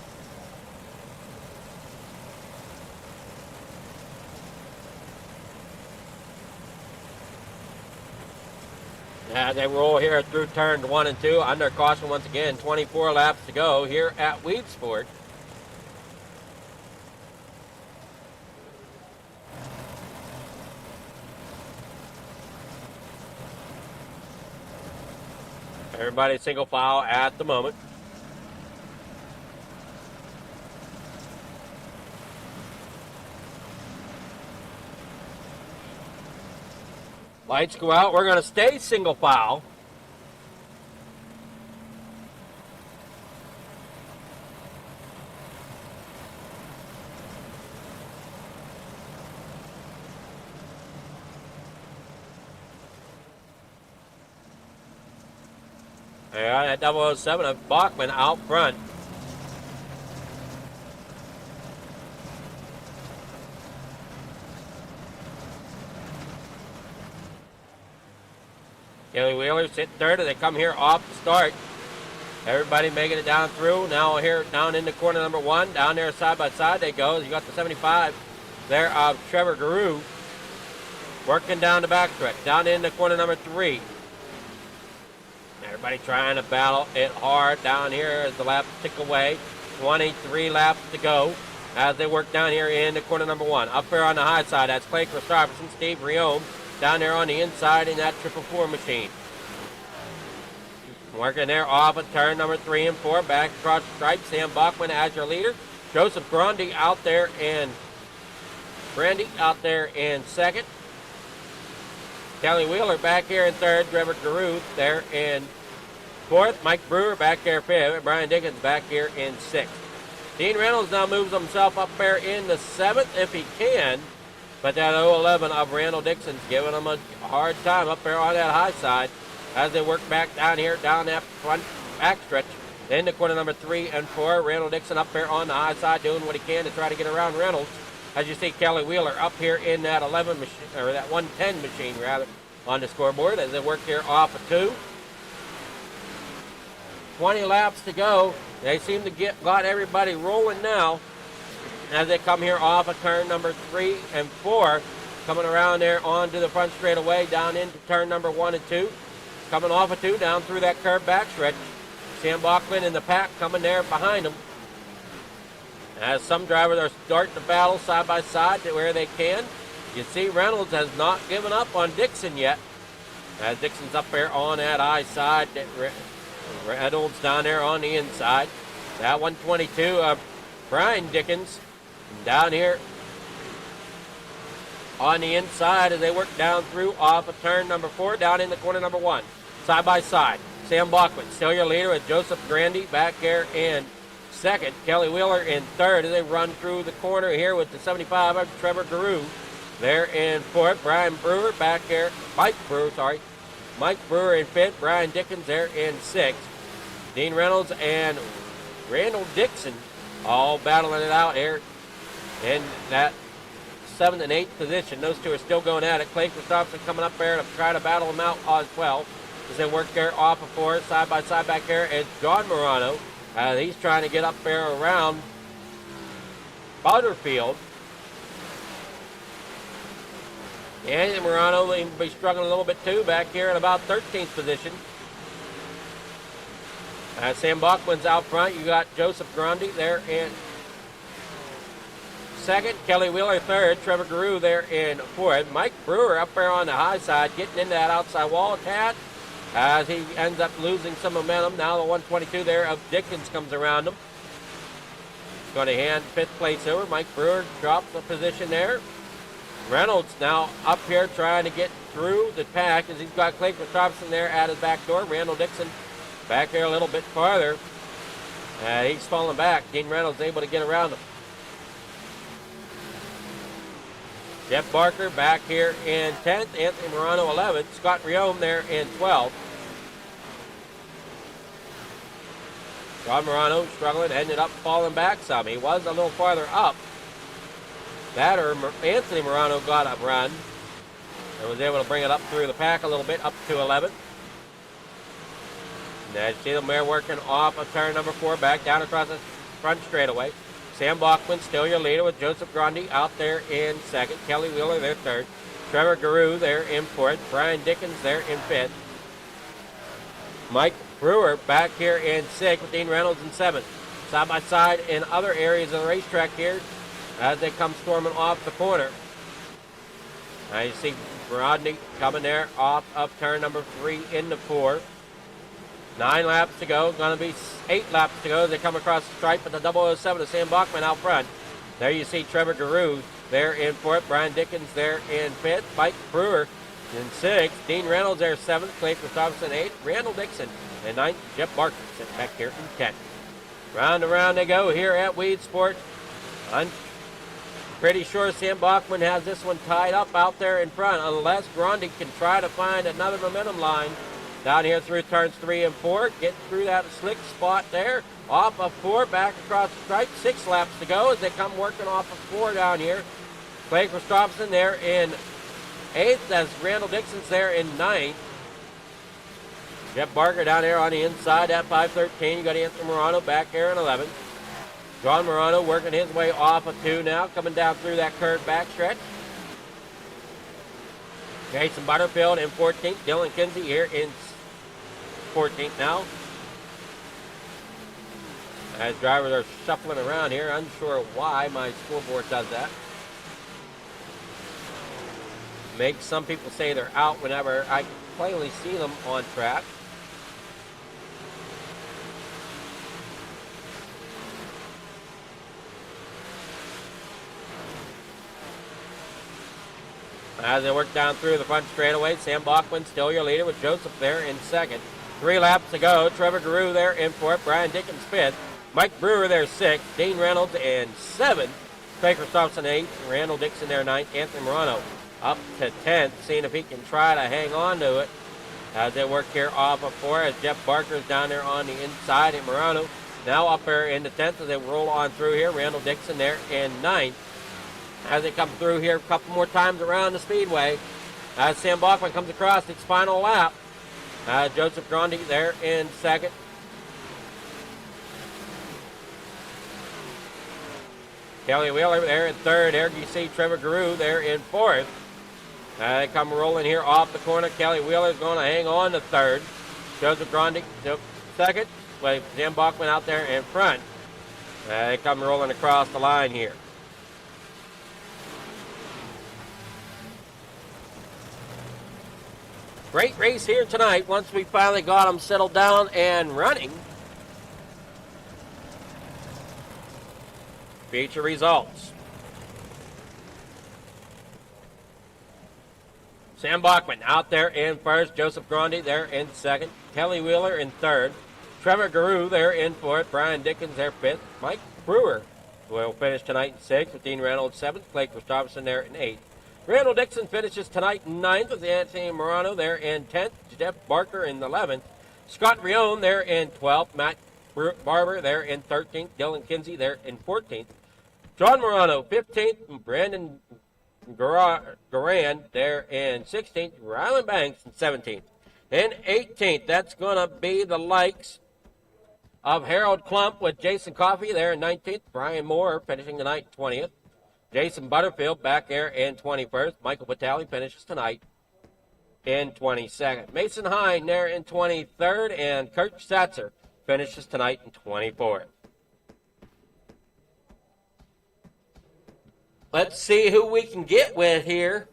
Now they roll here through turns 1 and 2 under caution once again. 24 laps to go here at Weedsport. Everybody single file at the moment. Lights go out. We're going to stay single file. Yeah, that 007 of Bachman out front. Kelly Wheeler sitting third as they come here off the start. Everybody making it down through. Now here down in the corner number 1. Down there side by side they go. You got the 75 there of Trevor Guru. Working down the backstretch. Down in the corner number 3. Everybody trying to battle it hard down here as the laps tick away. 23 laps to go as they work down here in the corner number 1. Up there on the high side, that's Clay Christopherson, Steve Riome. Down there on the inside in that 444 machine. Working there off at turn number 3 and 4. Back across the stripe, Sam Bachman as your leader. Joseph Grundy out there in second. Kelly Wheeler back here in third. Trevor Garuth there in fourth. Mike Brewer back there fifth. Brian Dickens back here in sixth. Dean Reynolds now moves himself up there in the 7th if he can. But that 011 of Randall Dixon's giving him a hard time up there on that high side as they work back down here, down that front backstretch. Then the corner number 3 and 4. Randall Dixon up there on the high side doing what he can to try to get around Reynolds. As you see Kelly Wheeler up here in that 11 machine, or that 110 machine rather, on the scoreboard as they work here off of 2. 20 laps to go. They seem to got everybody rolling now as they come here off of turn number 3 and 4. Coming around there onto the front straightaway, down into turn number 1 and 2. Coming off of 2, down through that curved backstretch. Sam Bachman in the pack coming there behind them. As some drivers are starting to battle side by side to where they can. You see Reynolds has not given up on Dixon yet. As Dixon's up there on that eye side. Reynolds down there on the inside. That 122, Brian Dickens down here on the inside as they work down through off of turn number 4, down in the corner number 1. Side by side. Sam Bachman still your leader with Joseph Grandy back there in second. Kelly Wheeler in third as they run through the corner here with the 75 of Trevor Guru there in fourth. Brian Brewer back there. Mike Brewer in fifth. Brian Dickens there in sixth. Dean Reynolds and Randall Dixon all battling it out here in that 7th and 8th position. Those two are still going at it. Clay Christopherson coming up there to try to battle them out on 12. As they work there off of 4, side by side back there is John Morano. He's trying to get up there around Butterfield. And Morano will be struggling a little bit too back here in about 13th position. Sam Bachman's out front. You got Joseph Grundy there in second. Kelly Wheeler third. Trevor Guru there in fourth. Mike Brewer up there on the high side, getting into that outside wall a tad as he ends up losing some momentum. Now the 122 there of Dickens comes around him. Going to hand 5th place over. Mike Brewer drops a position there. Reynolds now up here trying to get through the pack as he's got Clay Christopherson there at his back door. Randall Dixon back there a little bit farther. He's falling back. Dean Reynolds able to get around him. Jeff Barker back here in 10th. Anthony Morano 11th. Scott Riome there in 12th. John Morano struggling, ended up falling back some. He was a little farther up. That or Anthony Morano got a run and was able to bring it up through the pack a little bit, up to 11th. Now you see them there working off of turn number 4, back down across the front straightaway. Sam Bachman still your leader with Joseph Grundy out there in second. Kelly Wheeler there third. Trevor Guru there in fourth. Brian Dickens there in fifth. Mike Brewer back here in sixth with Dean Reynolds in seventh. Side by side in other areas of the racetrack here as they come storming off the corner. Now you see Rodney coming there off of turn number 3 into 4. 9 laps to go. Going to be 8 laps to go as they come across the stripe with the 007 of Sam Bachman out front. There you see Trevor Guru there in 4th. Brian Dickens there in 5th. Mike Brewer in 6th. Dean Reynolds there 7th. Clay Christopherson 8th. Randall Dixon in 9th. Jeff Barker sitting back here in 10th. Round and round they go here at Weed Sport. I'm pretty sure Sam Bachman has this one tied up out there in front unless Grundy can try to find another momentum line down here through turns 3 and 4. Get through that slick spot there. Off of 4, back across the stripe. 6 laps to go as they come working off of 4 down here. Clay Christopherson there in 8th as Randall Dixon's there in 9th. Jeff Barker down there on the inside at 5:13. You got Anthony Morano back there in 11th. John Morano working his way off of 2 now, coming down through that curved backstretch. Jason Butterfield in 14th. Dylan Kinsey here in 14th now. As drivers are shuffling around here, unsure why my scoreboard does that. Makes some people say they're out whenever I plainly see them on track. As they work down through the front straightaway, Sam Bachman still your leader with Joseph there in 2nd. 3 laps to go. Trevor Guru there in 4th. Brian Dickens 5th. Mike Brewer there 6th. Dean Reynolds in 7th. Clay Christopherson 8th. Randall Dixon there 9th. Anthony Morano up to 10th, seeing if he can try to hang on to it as they work here off of 4 as Jeff Barker's down there on the inside. And Morano now up there in the 10th as they roll on through here. Randall Dixon there in 9th. As they come through here a couple more times around the speedway, Sam Bachman comes across its final lap. Joseph Grundy there in second. Kelly Wheeler there in third. There you see Trevor Guru there in fourth. They come rolling here off the corner. Kelly Wheeler's going to hang on to third. Joseph Grundy second. With Jim Bachman out there in front. They come rolling across the line here. Great race here tonight once we finally got them settled down and running. Feature results. Sam Bachman out there in first. Joseph Grundy there in second. Kelly Wheeler in third. Trevor Guru there in fourth. Brian Dickens there fifth. Mike Brewer will finish tonight in sixth with Dean Reynolds seventh. Blake Christopherson there in eighth. Randall Dixon finishes tonight in ninth with Anthony Morano there in 10th. Jeff Barker in 11th. Scott Rione there in 12th. Matt Barber there in 13th. Dylan Kinsey there in 14th. John Morano 15th. Brandon Garan there in 16th. Rylan Banks in 17th. In 18th, that's going to be the likes of Harold Klump with Jason Coffey there in 19th. Brian Moore finishing the night 20th. Jason Butterfield back there in 21st. Michael Vitale finishes tonight in 22nd. Mason Hine there in 23rd. And Kurt Satzer finishes tonight in 24th. Let's see who we can get with here.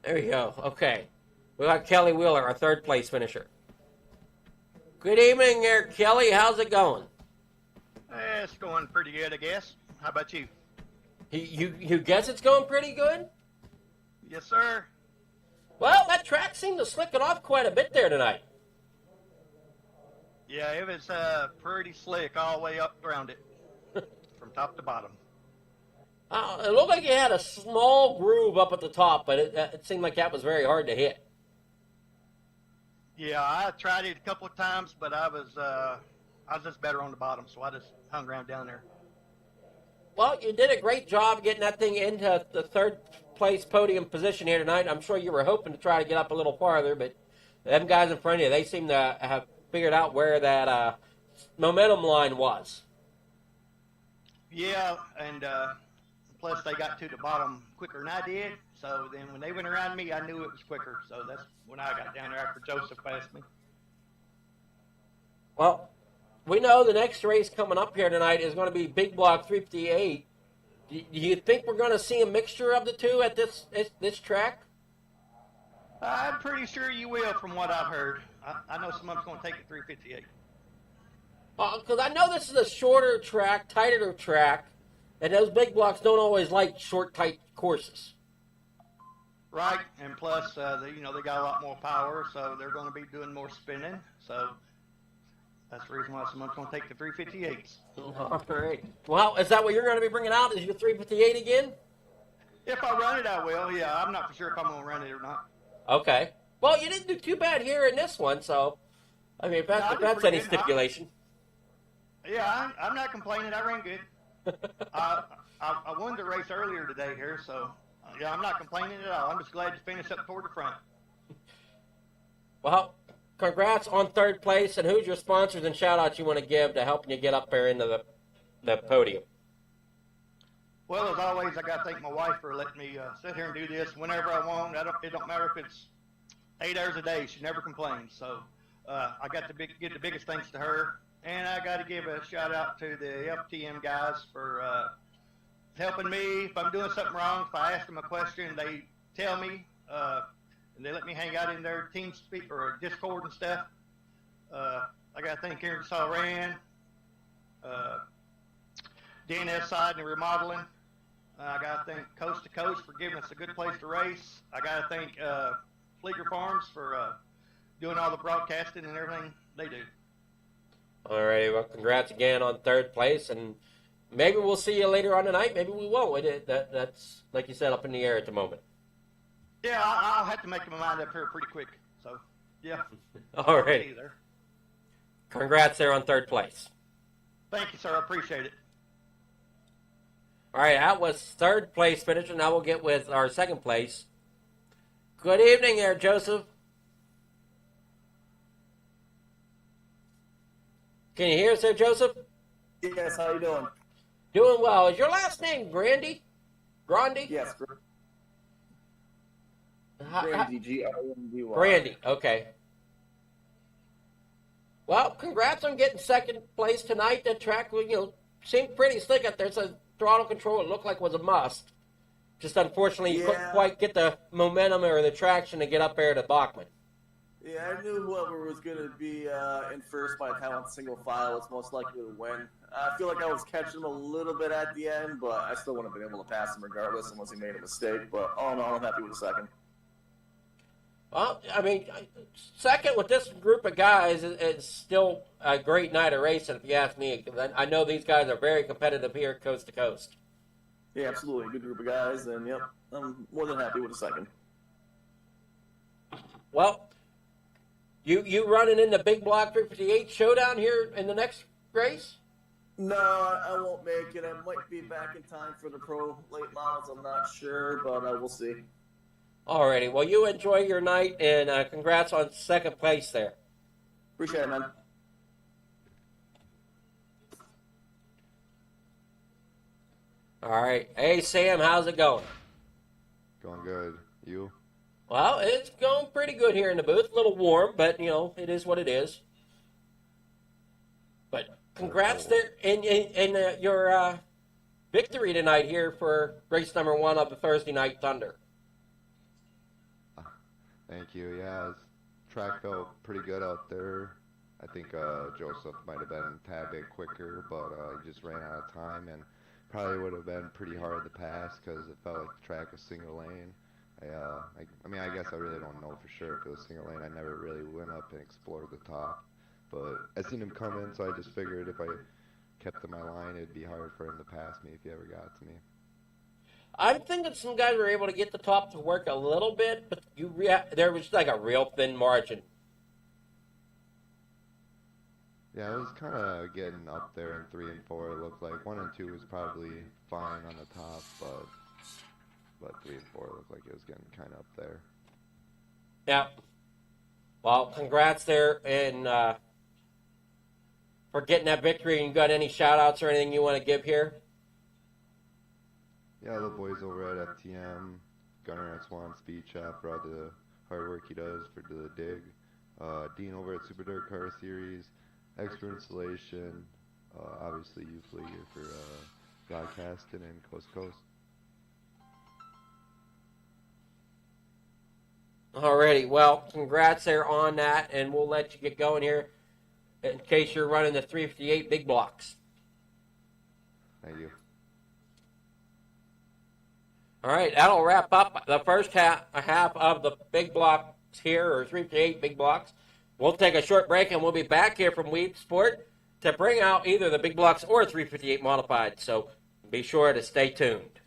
There we go. Okay. We got Kelly Wheeler, our third place finisher. Good evening there, Kelly. How's it going? It's going pretty good, I guess. How about you? You guess it's going pretty good? Yes, sir. Well, that track seemed to slick it off quite a bit there tonight. Yeah, it was pretty slick all the way up around it, from top to bottom. It looked like you had a small groove up at the top, but it seemed like that was very hard to hit. Yeah, I tried it a couple of times, but I was just better on the bottom, so I just hung around down there. Well, you did a great job getting that thing into the third place podium position here tonight. I'm sure you were hoping to try to get up a little farther, but them guys in front of you, they seem to have figured out where that momentum line was. Yeah, and plus they got to the bottom quicker than I did, so then when they went around me, I knew it was quicker, so that's when I got down there after Joseph passed me. Well, we know the next race coming up here tonight is going to be Big Block 358. Do you think we're going to see a mixture of the two at this track? I'm pretty sure you will, from what I've heard. I know someone's going to take a 358. Because I know this is a shorter track, tighter track, and those big blocks don't always like short, tight courses. Right, and plus, they got a lot more power, so they're going to be doing more spinning. So that's the reason why someone's going to take the 358s. All right. Well, is that what you're going to be bringing out? Is your 358 again? If I run it, I will. Yeah, I'm not for sure if I'm going to run it or not. Okay. Well, you didn't do too bad here in this one, so I mean, if that's any stipulation. Yeah, I'm not complaining. I ran good. I won the race earlier today here, so yeah, I'm not complaining at all. I'm just glad to finish up toward the front. Well, congrats on third place, and who's your sponsors and shout-outs you want to give to helping you get up there into the podium? Well, as always, I got to thank my wife for letting me sit here and do this whenever I want. It don't matter if it's 8 hours a day. She never complains. So I got to give the biggest thanks to her. And I got to give a shout-out to the FTM guys for helping me. If I'm doing something wrong, if I ask them a question, they tell me, and they let me hang out in their team speak or Discord and stuff. I got to thank Aaron Salran, DNS Side and Remodeling. I got to thank Coast to Coast for giving us a good place to race. I got to thank Fleeger Farms for doing all the broadcasting and everything they do. All right. Well, congrats again on third place, and maybe we'll see you later on tonight. Maybe we won't. That's, like you said, up in the air at the moment. Yeah, I'll have to make my mind up here pretty quick. So, yeah. All See right. you there. Congrats there on third place. Thank you, sir. I appreciate it. All right, that was third place finisher. Now we'll get with our second place. Good evening there, Joseph. Can you hear us there, Joseph? Yes, how you doing? Doing well. Is your last name Grandy? Grandy? Yes, How- Grandy, Grandy. Grandy, okay. Well, congrats on getting second place tonight. That track, seemed pretty slick out there. So throttle control, it looked like was a must. Just unfortunately, you couldn't Yeah. quite get the momentum or the traction to get up there to Bachman. Yeah, I knew whoever was going to be in first by the time on single file was most likely to win. I feel like I was catching him a little bit at the end, but I still wouldn't have been able to pass him regardless unless he made a mistake. But all in all, I'm happy with the second. Well, I mean, second with this group of guys is still a great night of racing, if you ask me. 'Cause I know these guys are very competitive here, coast to coast. Yeah, absolutely. Good group of guys, and yep, I'm more than happy with the second. Well, you running in the big block 358 showdown here in the next race? No, I won't make it. I might be back in time for the pro late models. I'm not sure, but we'll see. Alrighty, well, you enjoy your night, and congrats on second place there. Appreciate it, man. All right. Hey, Sam, how's it going? Going good. You? Well, it's going pretty good here in the booth. A little warm, but, it is what it is. But congrats there in your victory tonight here for race number 1 of the Thursday Night Thunder. Thank you. Yeah, track felt pretty good out there. I think Joseph might have been a tad bit quicker, but he just ran out of time and probably would have been pretty hard to pass because it felt like the track was single lane. I guess I really don't know for sure if it was single lane. I never really went up and explored the top, but I seen him come in, so I just figured if I kept to my line, it'd be hard for him to pass me if he ever got to me. I'm thinking some guys were able to get the top to work a little bit, but there was like a real thin margin. Yeah, it was kind of getting up there in 3 and 4. It looked like 1 and 2 was probably fine on the top, but 3 and 4 looked like it was getting kind of up there. Yeah. Well, congrats there and for getting that victory. You got any shout-outs or anything you want to give here? Yeah, the boys over at FTM, Gunner at Swan Speed Shop for all the hard work he does for the dig. Dean over at Super Dirt Car Series, Expert Installation, obviously you Fleet here for broadcasting and Coast to Coast. Alrighty, well, congrats there on that, and we'll let you get going here in case you're running the 358 big blocks. Thank you. All right, that'll wrap up the first half of the big blocks here, or 358 big blocks. We'll take a short break, and we'll be back here from Weed Sport to bring out either the big blocks or 358 modified. So be sure to stay tuned.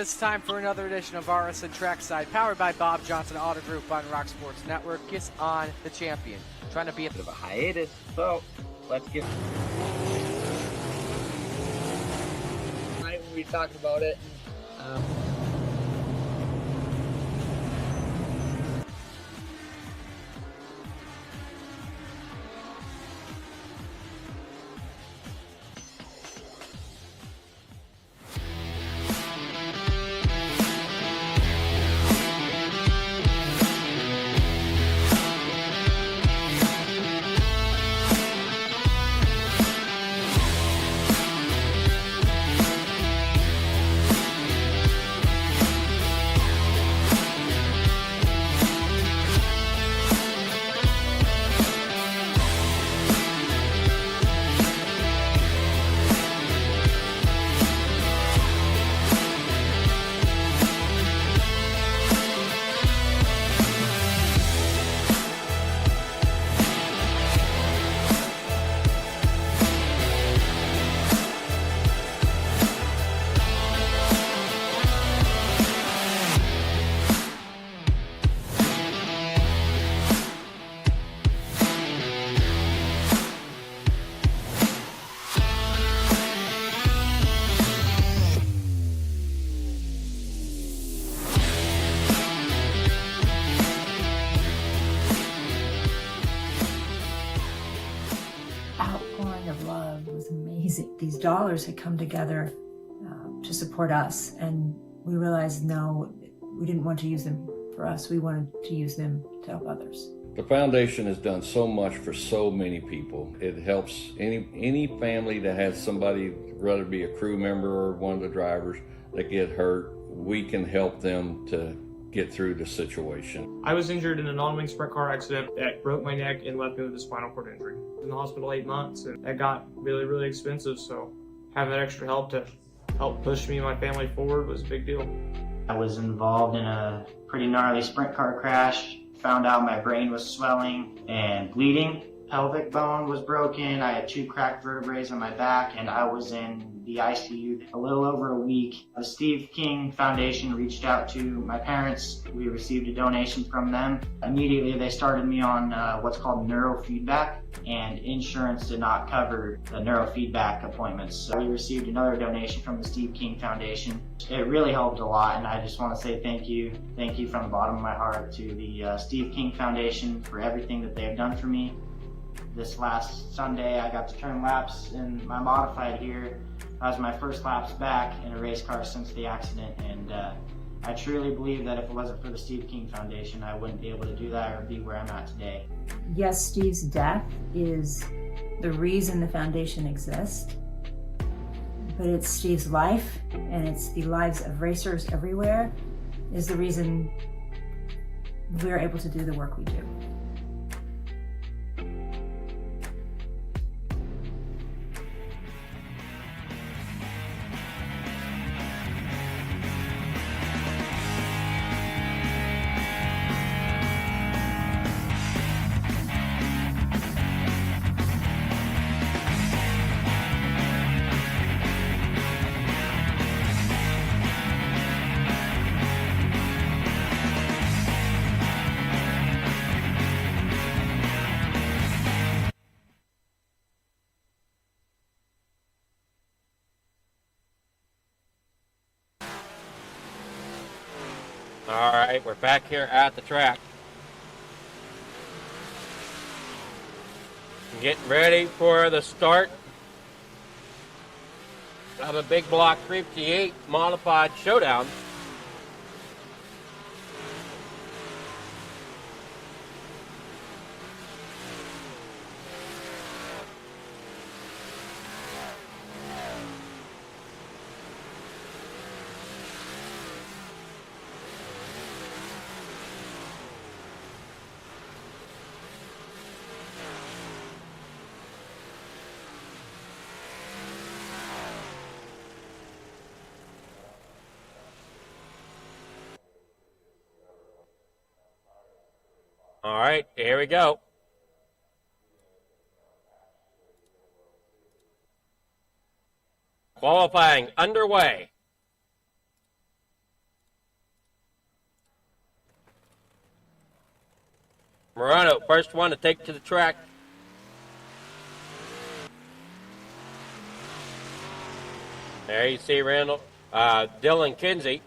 it's time for another edition of RSN Trackside, powered by Bob Johnson Auto Group on Rock Sports Network. Kiss on the champion. Trying to be a bit of a hiatus, so let's get right when we talked about it. Outpouring of love was amazing. These dollars had come together to support us, and we realized no, we didn't want to use them for us. We wanted to use them to help others. The foundation has done so much for so many people. It helps any family that has somebody, whether it be a crew member or one of the drivers, that get hurt. We can help them to get through the situation. I was injured in a non-wing sprint car accident that broke my neck and left me with a spinal cord injury. I was in the hospital 8 months, and that got really, really expensive, so having that extra help to help push me and my family forward was a big deal. I was involved in a pretty gnarly sprint car crash. Found out my brain was swelling and bleeding. Pelvic bone was broken. I had 2 cracked vertebrae on my back, and I was in the ICU a little over a week. The Steve King Foundation reached out to my parents. We received a donation from them. Immediately, they started me on what's called neurofeedback, and insurance did not cover the neurofeedback appointments. So we received another donation from the Steve King Foundation. It really helped a lot, and I just want to say thank you. Thank you from the bottom of my heart to the Steve King Foundation for everything that they've done for me. This last Sunday, I got to turn laps in my modified here. That was my first laps back in a race car since the accident, and I truly believe that if it wasn't for the Steve King Foundation, I wouldn't be able to do that or be where I'm at today. Yes, Steve's death is the reason the foundation exists, but it's Steve's life, and it's the lives of racers everywhere, is the reason we're able to do the work we do. All right, we're back here at the track. Getting ready for the start of a big block 58 modified showdown. All right, here we go. Qualifying underway. Morano, first one to take to the track. There you see Dylan Kinsey.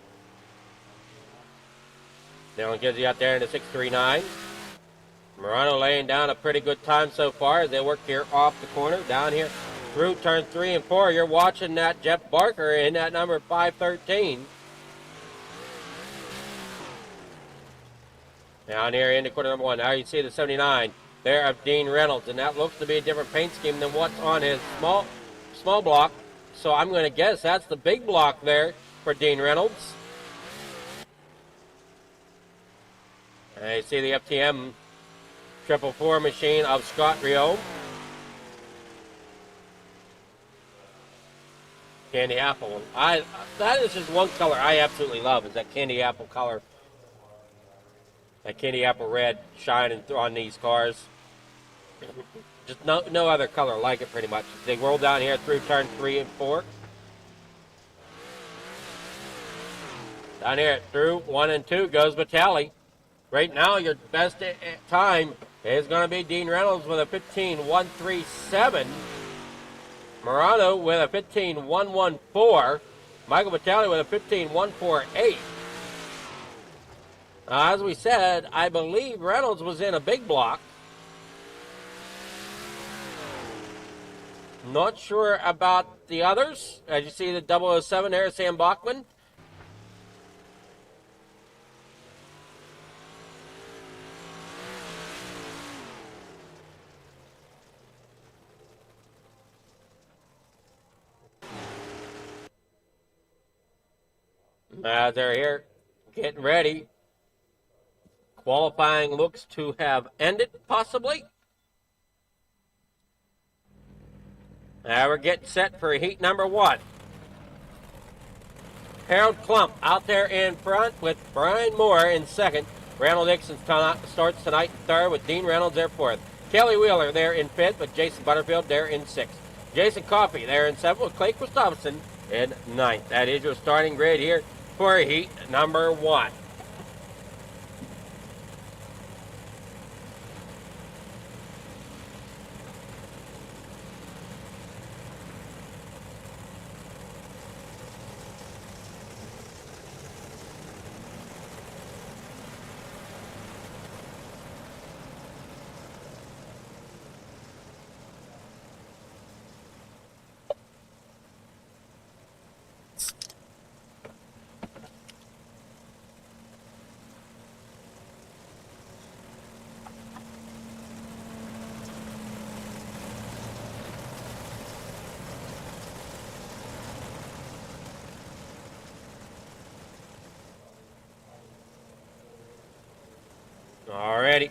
Dylan Kinsey out there in the 6.39. Morano laying down a pretty good time so far as they work here off the corner, down here through turn 3 and 4. You're watching that Jeff Barker in that number 513. Down here into quarter number 1. Now you see the 79 there of Dean Reynolds, and that looks to be a different paint scheme than what's on his small block. So I'm going to guess that's the big block there for Dean Reynolds. And you see the FTM 444 machine of Scott Rio. Candy apple. That is just one color I absolutely love, is that candy apple color. That candy apple red shining on these cars. Just no other color like it, pretty much. They roll down here through turn 3 and 4. Down here through 1 and 2 goes Vitale. Right now, your best time is going to be Dean Reynolds with a 15.137. Morano with a 15.114. Michael Vitale with a 15.148. As we said, I believe Reynolds was in a big block. Not sure about the others. As you see the 007 there, Sam Bachman. They're here getting ready. Qualifying looks to have ended, possibly. Now we're getting set for heat number 1. Harold Klump out there in front with Brian Moore in second. Randall Dixon starts tonight in third with Dean Reynolds there fourth. Kelly Wheeler there in fifth with Jason Butterfield there in sixth. Jason Coffey there in seventh with Clay Christopherson in ninth. That is your starting grid here for heat number 1. Alrighty.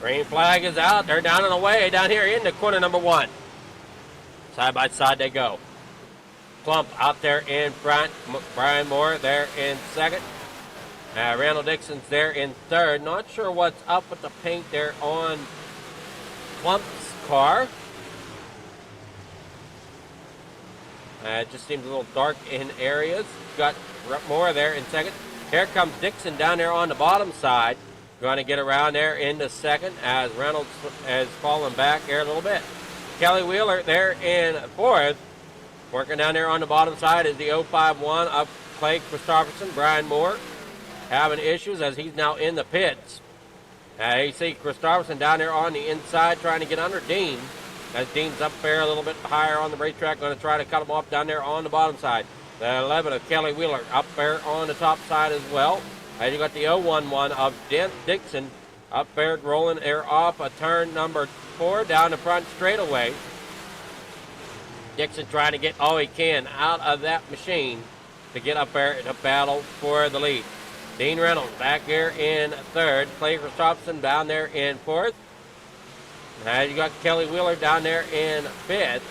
Green flag is out. They're down and away down here into corner number 1. Side by side they go. Klump out there in front. Brian Moore there in second. Randall Dixon's there in third. Not sure what's up with the paint there on Klump's car. It just seems a little dark in areas. Got Moore there in second. Here comes Dixon down there on the bottom side. Going to get around there into second as Reynolds has fallen back here a little bit. Kelly Wheeler there in fourth. Working down there on the bottom side is the 051 of Clay Christopherson. Brian Moore having issues as he's now in the pits. You see Christopherson down there on the inside trying to get under Dean. As Dean's up there a little bit higher on the racetrack, going to try to cut him off down there on the bottom side. The 11 of Kelly Wheeler up there on the top side as well. And you got the 011 of Dixon Up there, rolling air off a turn number 4 down the front straightaway. Dixon trying to get all he can out of that machine to get up there to battle for the lead. Dean Reynolds back here in 3rd. Clay Christopherson down there in 4th. Now you got Kelly Wheeler down there in 5th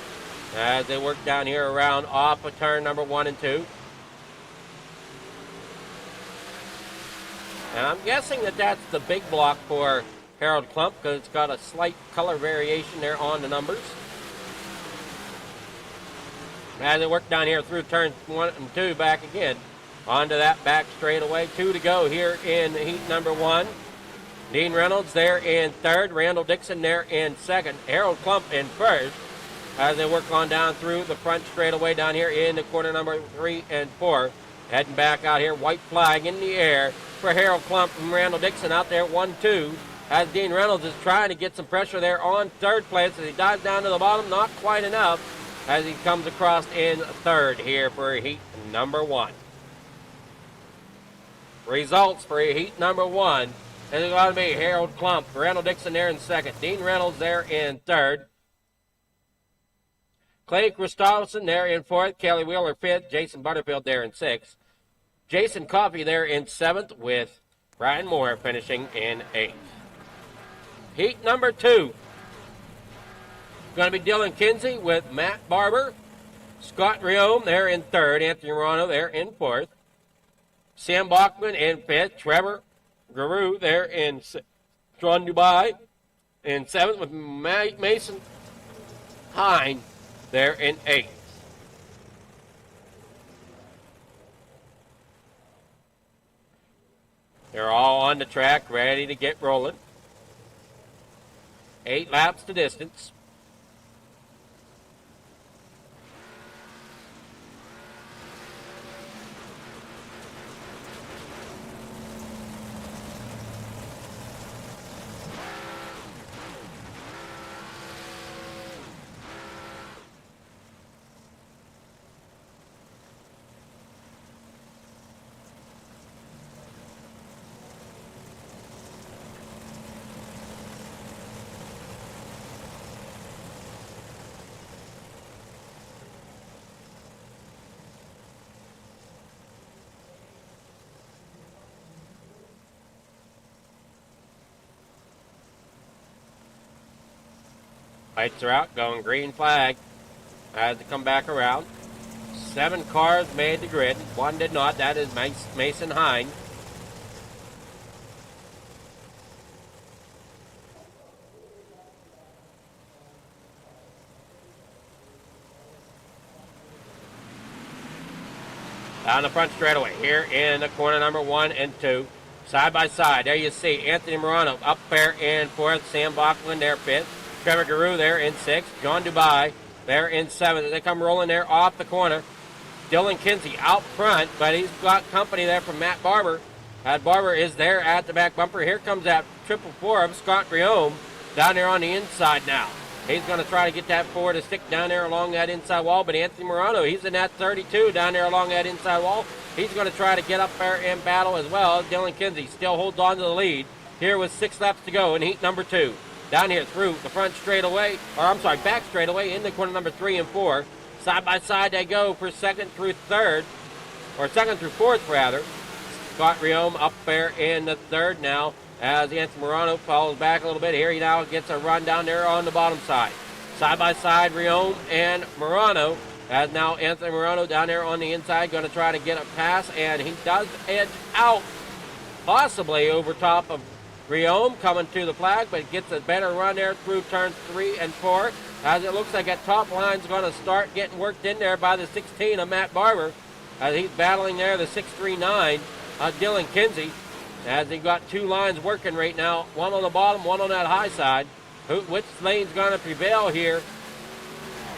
as they work down here around off of turn number 1 and 2. And I'm guessing that that's the big block for Harold Klump because it's got a slight color variation there on the numbers. As they work down here through turns 1 and 2 back again. Onto that back straightaway. 2 to go here in heat number 1. Dean Reynolds there in 3rd. Randall Dixon there in 2nd. Harold Klump in 1st. As they work on down through the front straightaway down here in the corner number 3 and 4. Heading back out here. White flag in the air for Harold Klump and Randall Dixon out there 1-2. As Dean Reynolds is trying to get some pressure there on 3rd place as he dives down to the bottom. Not quite enough as he comes across in 3rd here for heat number 1. Results for heat number 1 is going to be Harold Klump, Randall Dixon there in 2nd, Dean Reynolds there in 3rd, Clay Christopherson there in 4th, Kelly Wheeler 5th, Jason Butterfield there in 6th, Jason Coffey there in 7th, with Brian Moore finishing in 8th. Heat number 2 going to be Dylan Kinsey with Matt Barber, Scott Riome there in 3rd, Anthony Morano there in 4th, Sam Bachman in 5th. Trevor Guru there in 6th. John Dubai in 7th with Mason Hine there in 8th. They're all on the track, ready to get rolling. 8 laps to distance. Lights are out, going green flag. Has to come back around. 7 cars made the grid. 1 did not. That is Mason Hine. Down the front straightaway here in the corner number 1 and 2. Side by side. There you see Anthony Morano up there in 4th. Sam Bachman there 5th. Trevor Guru there in 6th. John Dubai there in 7th. They come rolling there off the corner. Dylan Kinsey out front, but he's got company there from Matt Barber. Barber is there at the back bumper. Here comes that 444 of Scott Riome down there on the inside now. He's going to try to get that 4 to stick down there along that inside wall, but Anthony Morano, he's in that 32 down there along that inside wall. He's going to try to get up there and battle as well. Dylan Kinsey still holds on to the lead here with 6 laps to go in heat number 2. Down here through the front straightaway, back straightaway in the corner number 3 and 4. Side by side they go for 2nd through 3rd, or 2nd through 4th rather. Scott Riome up there in the 3rd now as Anthony Morano follows back a little bit here. He now gets a run down there on the bottom side. Side by side Riome and Morano, as now Anthony Morano down there on the inside going to try to get a pass, and he does edge out possibly over top of Riome coming to the flag, but gets a better run there through turns 3 and 4. As it looks like that top line's going to start getting worked in there by the 16 of Matt Barber, as he's battling there the 639 Dylan Kinsey, as he got 2 lines working right now, one on the bottom, one on that high side. Which lane's going to prevail here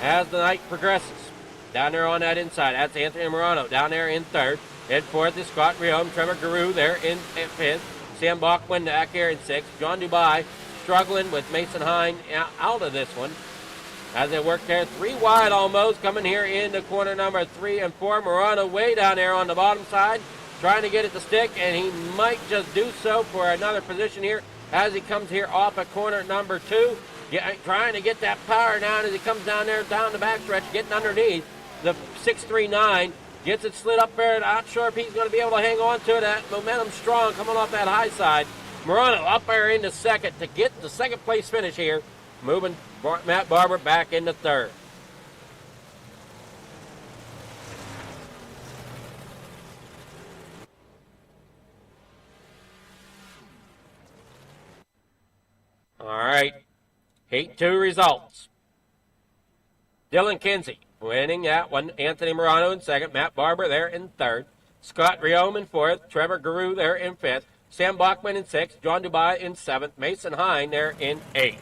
as the night progresses? Down there on that inside, that's Anthony Morano down there in 3rd. In 4th is Scott Riome. Trevor Guru there in 5th. Sam Bachman back here in 6th. John Dubai struggling with Mason Hine out of this one as they work there 3 wide almost, coming here into corner number 3 and 4. Morano way down there on the bottom side trying to get it to stick, and he might just do so for another position here as he comes here off at corner number 2. Trying to get that power down as he comes down there, down the backstretch, getting underneath. The 639 gets it slid up there. Not sure if he's going to be able to hang on to it. That momentum strong coming off that high side. Morano up there into second to get the second place finish here. Moving Matt Barber back into third. All right. Heat 2 results. Dylan Kinsey winning that one. Anthony Morano in second. Matt Barber there in third. Scott Riome in fourth. Trevor Guru there in fifth. Sam Bachman in sixth. John Dubai in seventh. Mason Hine there in eighth.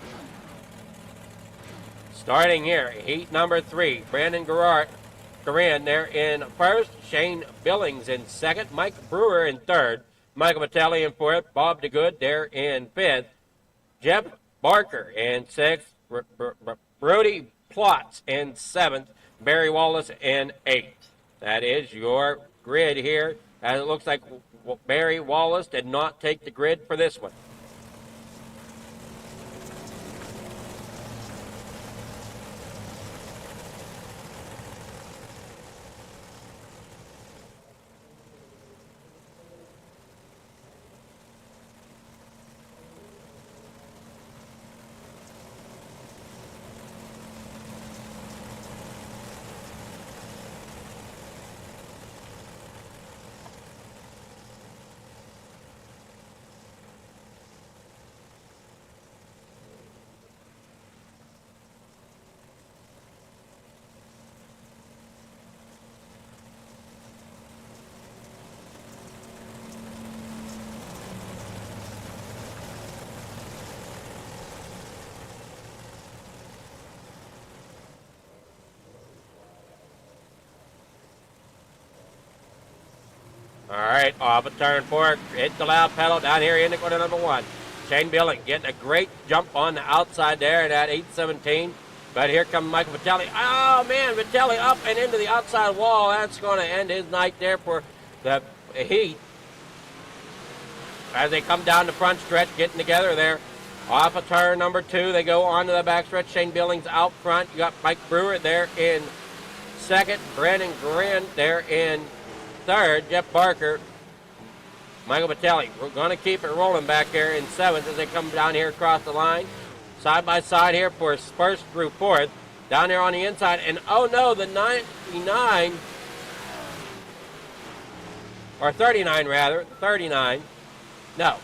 Starting here, heat number 3. Brandon Garan there in first. Shane Billings in second. Mike Brewer in third. Michael Vitelli in fourth. Bob DeGood there in fifth. Jeff Barker in sixth. Brody Plotz in seventh. Barry Wallace in eighth. That is your grid here. As it looks like Barry Wallace did not take the grid for this one. All right, off a turn 4, hit the loud pedal down here into corner number 1. Shane Billing getting a great jump on the outside there at that 817. But here comes Michael Vitelli. Oh, man, Vitelli up and into the outside wall. That's going to end his night there for the heat. As they come down the front stretch, getting together there. Off a turn number 2, they go on to the back stretch. Shane Billings out front. You got Mike Brewer there in second. Brandon Grant there in third. Jeff Barker, Michael Vitelli. We're going to keep it rolling back here in seventh as they come down here across the line. Side by side here for first through fourth. Down there on the inside. And oh no, the 99, or 39 rather, 39. No.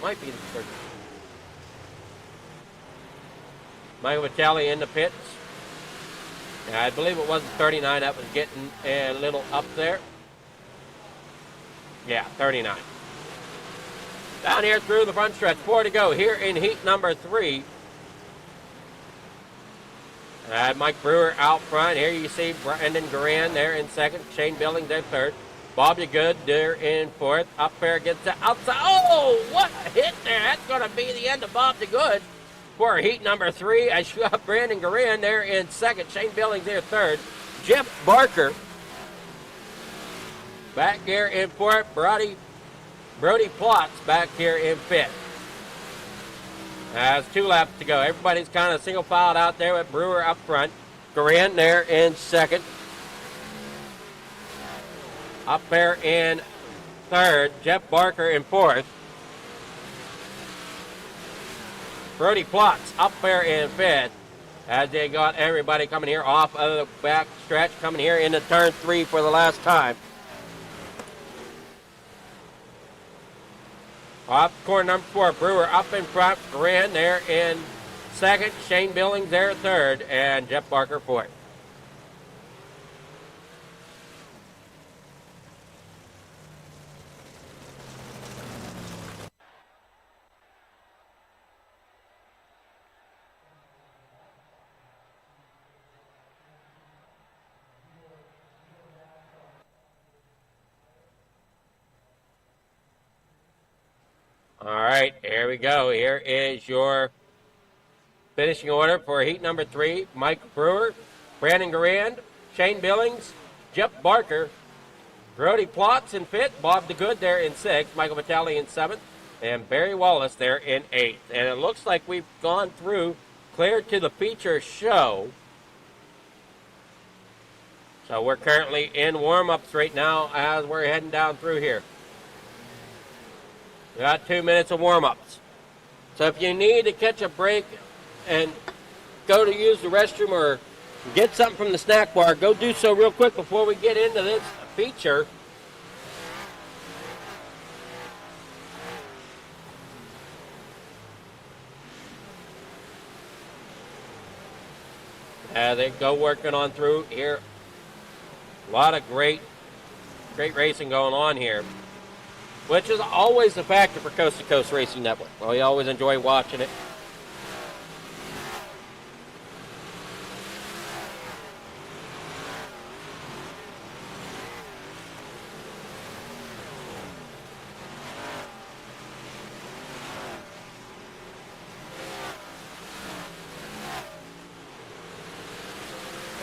Might be the 39. Michael Vitelli in the pits. Yeah, I believe it wasn't 39 that was getting a little up there. Yeah, 39. Down here through the front stretch, 4 to go here in heat number 3. Mike Brewer out front. Here you see Brandon Garan there in second. Shane Billings there third. Bob DeGood there in fourth. Up there against the outside. Oh, what a hit there. That's going to be the end of Bob DeGood for heat number 3. I got Brandon Garan there in second. Shane Billings there third. Jeff Barker back here in fourth. Brody Plotz back here in fifth. There's 2 laps to go. Everybody's kind of single filed out there with Brewer up front. Garan there in second. Up there in third. Jeff Barker in fourth. Brody Plotz up there in fifth as they got everybody coming here off of the back stretch, coming here into turn 3 for the last time. Off corner number 4, Brewer up in front, Garan there in second, Shane Billings there third, and Jeff Barker fourth. All right, here we go. Here is your finishing order for heat number 3. Mike Brewer, Brandon Garan, Shane Billings, Jeff Barker, Brody Plotz in 5th, Bob DeGood there in 6th, Michael Vitale in 7th, and Barry Wallace there in 8th. And it looks like we've gone through, cleared to the feature show. So we're currently in warm-ups right now as we're heading down through here. We got 2 minutes of warm-ups. So if you need to catch a break and go to use the restroom or get something from the snack bar, go do so real quick before we get into this feature. They go working on through here. A lot of great racing going on here, which is always a factor for Coast to Coast Racing Network. Well, we always enjoy watching it.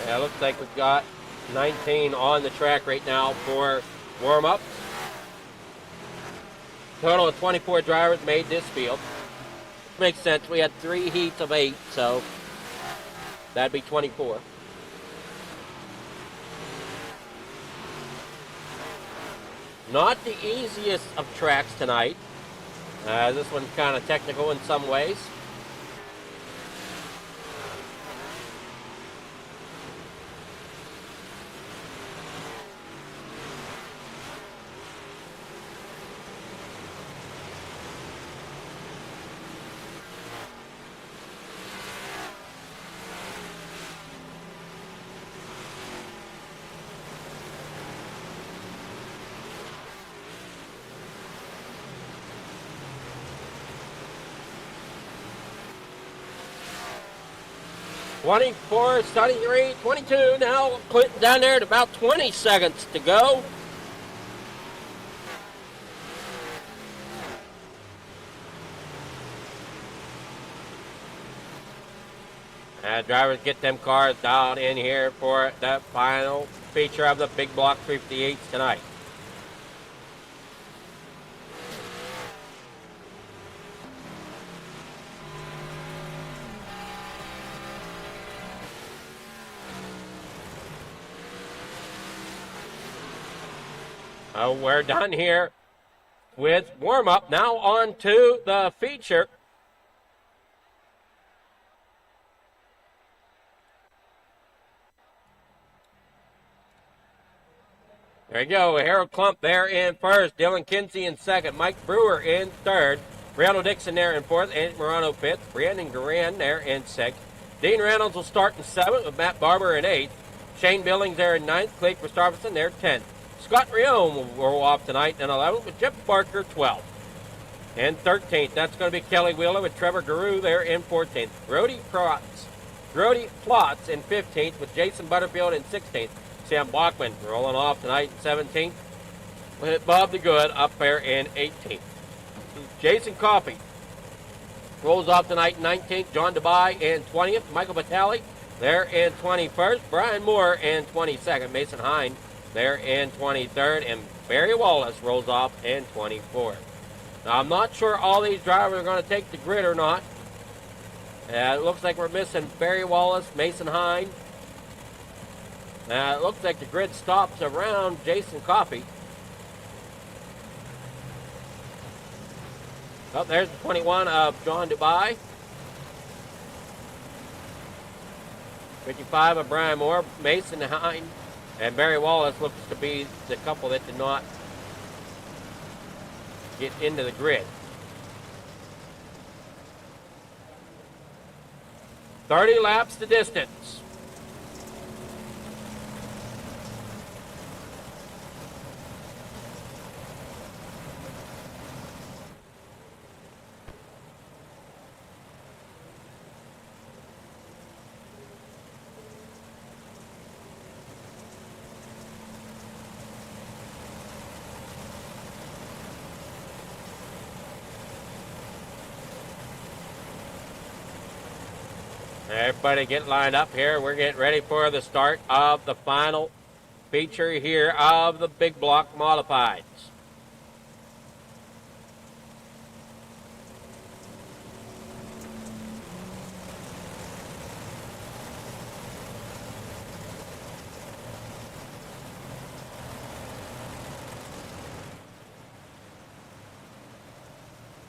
Yeah, it looks like we've got 19 on the track right now for warm-ups. Total of 24 drivers made this field. Makes sense. We had 3 heats of 8, so that'd be 24. Not the easiest of tracks tonight. This one's kind of technical in some ways. "24, 33, 22, now put down there at about 20 seconds to go. Drivers get them cars dialed in here for the final feature of the Big Block 358s tonight. We're done here with warm-up. Now on to the feature. There you go. Harold Klump there in first. Dylan Kinsey in second. Mike Brewer in third. Brianna Dixon there in fourth. Andy Morano fifth. Brandon Duran there in sixth. Dean Reynolds will start in seventh with Matt Barber in eighth. Shane Billings there in ninth. Craig Gustafson there 10th. Scott Rion will roll off tonight in 11th with Jeff Barker 12th. And 13th, that's going to be Kelly Wheeler with Trevor Guru there in 14th. Brody Plotz in 15th with Jason Butterfield in 16th. Sam Bachman rolling off tonight in 17th with Bob DeGood up there in 18th. Jason Coffey rolls off tonight in 19th. John DeBay in 20th. Michael Vitale there in 21st. Brian Moore in 22nd. Mason Hine there in 23rd, and Barry Wallace rolls off in 24th. Now, I'm not sure all these drivers are going to take the grid or not. It looks like we're missing Barry Wallace, Mason Hine. It looks like the grid stops around Jason Coffey. Oh, there's the 21 of John DeBay. 55 of Brian Moore, Mason Hine. And Barry Wallace looks to be the couple that did not get into the grid. 30 laps the distance. Everybody get lined up here. We're getting ready for the start of the final feature here of the big block modifieds.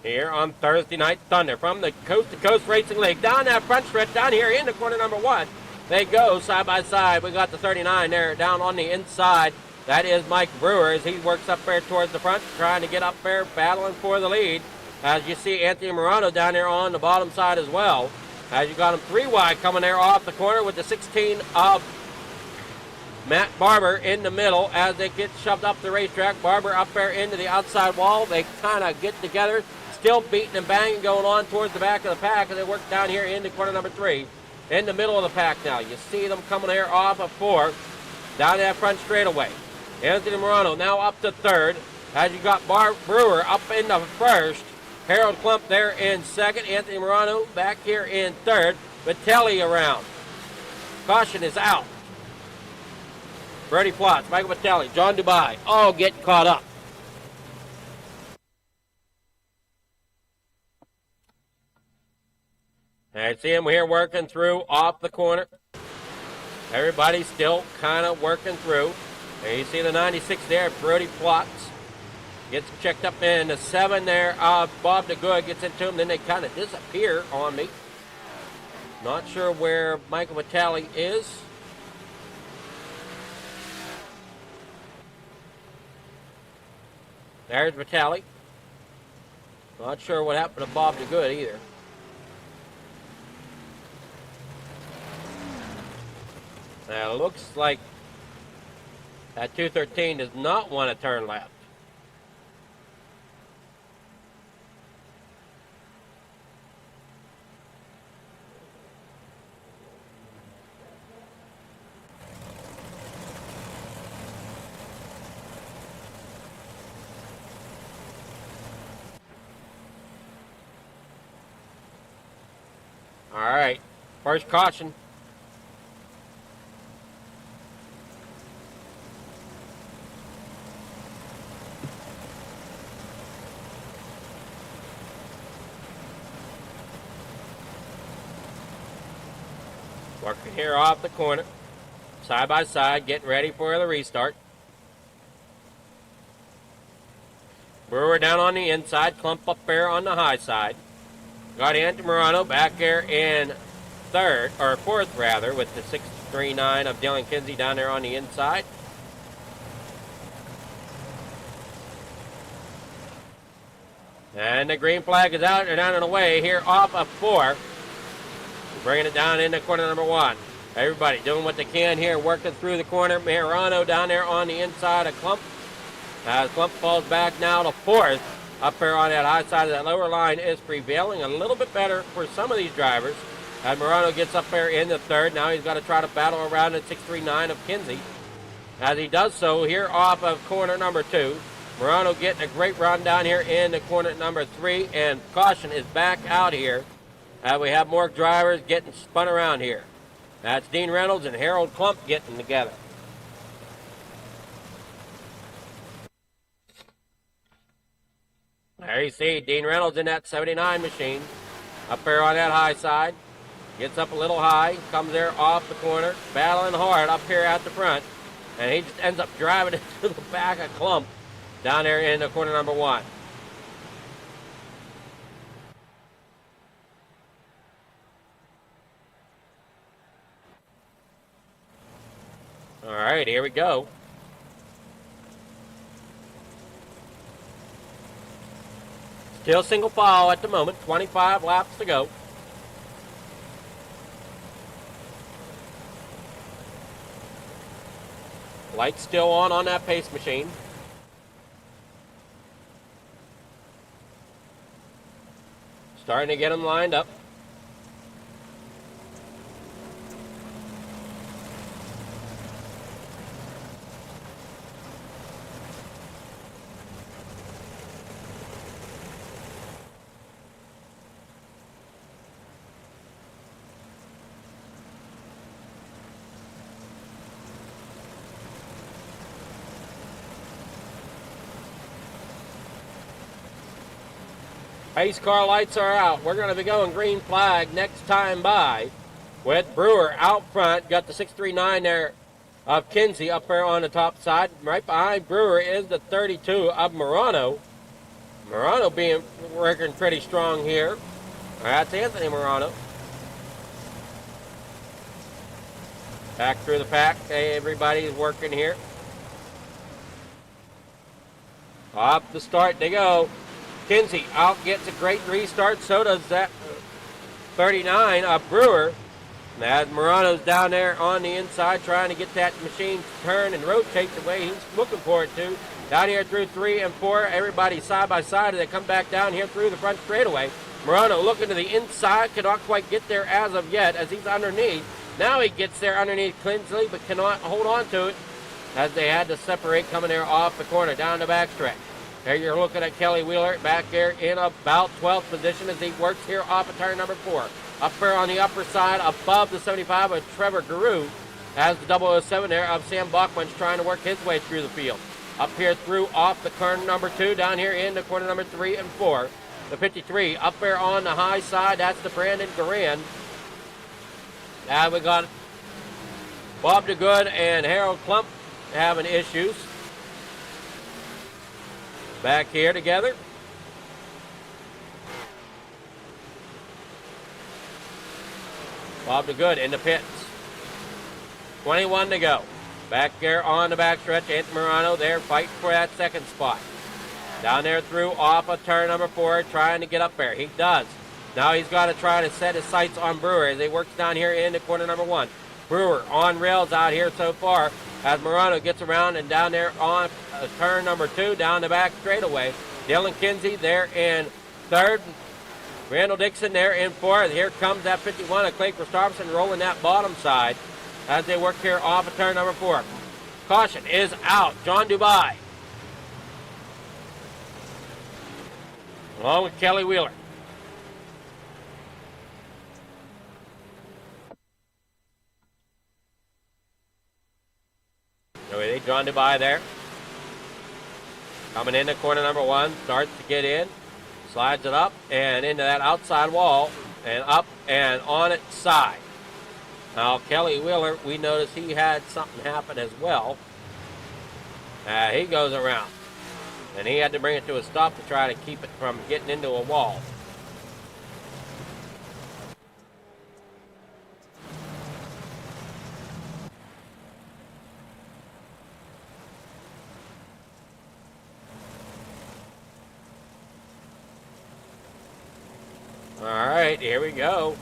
Here on Thursday Night Thunder from the Coast to Coast Racing League. Down that front stretch, down here into corner number 1. They go side by side. We got the 39 there down on the inside. That is Mike Brewer as he works up there towards the front, trying to get up there, battling for the lead. As you see Anthony Morano down there on the bottom side as well. As you got him 3 wide coming there off the corner with the 16 of Matt Barber in the middle as they get shoved up the racetrack. Barber up there into the outside wall. They kind of get together. Still beating and banging going on towards the back of the pack as they work down here into corner number 3. In the middle of the pack now. You see them coming here off of 4. Down that front straightaway. Anthony Morano now up to 3rd. As you got Brewer up in the 1st. Harold Klump there in 2nd. Anthony Morano back here in 3rd. Vitelli around. Caution is out. Brody Plotz, Michael Vitelli, John Dubai, all get caught up. I see him here working through off the corner. Everybody's still kind of working through. And you see the 96 there, Brody Plotz. Gets him checked up in the 7 there. Bob DeGood gets into him. Then they kind of disappear on me. Not sure where Michael Vitelli is. There's Vitelli. Not sure what happened to Bob DeGood either. Now, it looks like that 213 does not want to turn left. All right, first caution. Working here off the corner, side by side, getting ready for the restart. Brewer down on the inside, Klump up there on the high side. Got Anthony Morano back there in 3rd, or 4th rather, with the 639 of Dylan Kinsey down there on the inside. And the green flag is out and down and away here off of 4. Bringing it down into corner number 1. Everybody doing what they can here, working through the corner. Morano down there on the inside of Klump. As Klump falls back now to 4th. Up there on that high side of that lower line is prevailing a little bit better for some of these drivers. As Morano gets up there in the 3rd. Now he's got to try to battle around at 639 of Kinsey. As he does so here off of corner number 2. Morano getting a great run down here in the corner number 3. And caution is back out here. We have more drivers getting spun around here. That's Dean Reynolds and Harold Klump getting together. There you see Dean Reynolds in that 79 machine. Up there on that high side. Gets up a little high. Comes there off the corner. Battling hard up here at the front. And he just ends up driving into the back of Klump. Down there in the corner number 1. All right, here we go. Still single file at the moment, 25 laps to go. Lights still on that pace machine. Starting to get them lined up. Pace car lights are out. We're going to be going green flag next time by with Brewer out front. Got the 639 there of Kinsey up there on the top side. Right behind Brewer is the 32 of Morano. Morano being working pretty strong here. That's Anthony Morano. Back through the pack. Hey, everybody's working here. Off the start they go. Kinsey out gets a great restart. So does that 39 of Brewer. As Morano's down there on the inside trying to get that machine to turn and rotate the way he's looking for it to. Down here through 3 and 4. Everybody side by side as they come back down here through the front straightaway. Morano looking to the inside. Cannot quite get there as of yet as he's underneath. Now he gets there underneath Kinsley but cannot hold on to it as they had to separate coming there off the corner down the backstretch. There you're looking at Kelly Wheeler back there in about 12th position as he works here off of turn number 4. Up there on the upper side above the 75 of Trevor Guru as the 007 there of Sam Bachman's trying to work his way through the field. Up here through off the corner number 2, down here into corner number 3 and 4. The 53 up there on the high side, that's the Brandon Duran. Now we got Bob DeGood and Harold Klump having issues. Back here together. Bob DeGood in the pits. 21 to go. Back there on the backstretch, Anthony Morano there fighting for that second spot. Down there through off of turn number 4, trying to get up there. He does. Now he's got to try to set his sights on Brewer as he works down here into corner number 1. Brewer on rails out here so far as Morano gets around and down there on turn number 2, down the back straightaway. Dylan Kinsey there in 3rd. Randall Dixon there in 4th. Here comes that 51 of Clay Christopherson rolling that bottom side as they work here off of turn number 4. Caution is out. John Dubai along with Kelly Wheeler. So John Dubai there. Coming into corner number 1, starts to get in, slides it up and into that outside wall and up and on its side. Now Kelly Wheeler, we noticed he had something happen as well. He goes around and he had to bring it to a stop to try to keep it from getting into a wall. All right, here we go.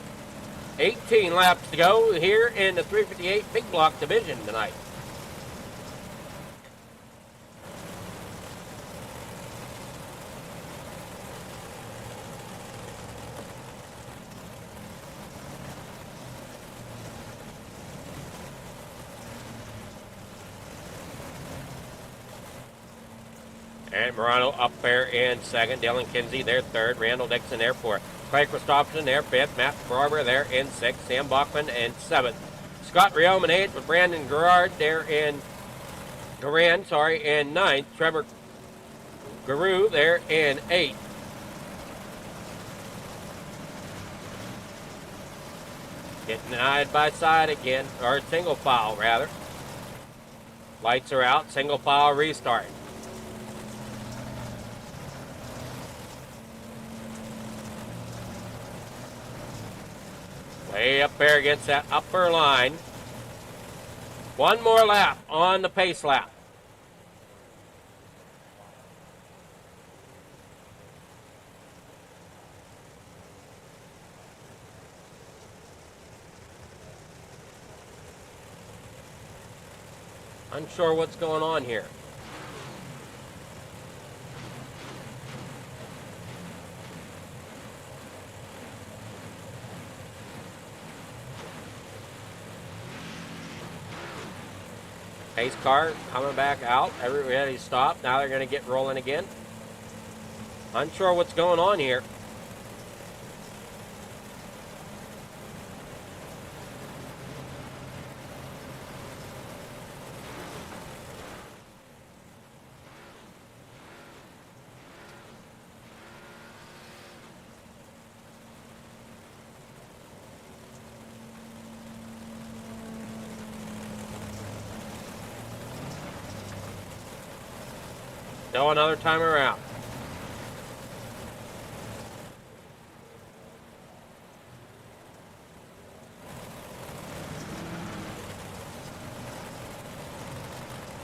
18 laps to go here in the 358 Big Block Division tonight. And Morano up there in 2nd. Dylan Kinsey there 3rd. Randall Dixon there 4th. Clay Christopherson there 5th. Matt Barber there in 6th. Sam Bachman in 7th. Scott Riemann 8th with Brandon Garrard there in Duran, in 9th. Trevor Guru there in 8th. Getting side by side again, or single file rather. Lights are out, single file restart. Way up there against that upper line. One more lap on the pace lap. Unsure what's going on here. Pace car coming back out. Everybody stopped. Now they're going to get rolling again. Unsure what's going on here. Still another time around.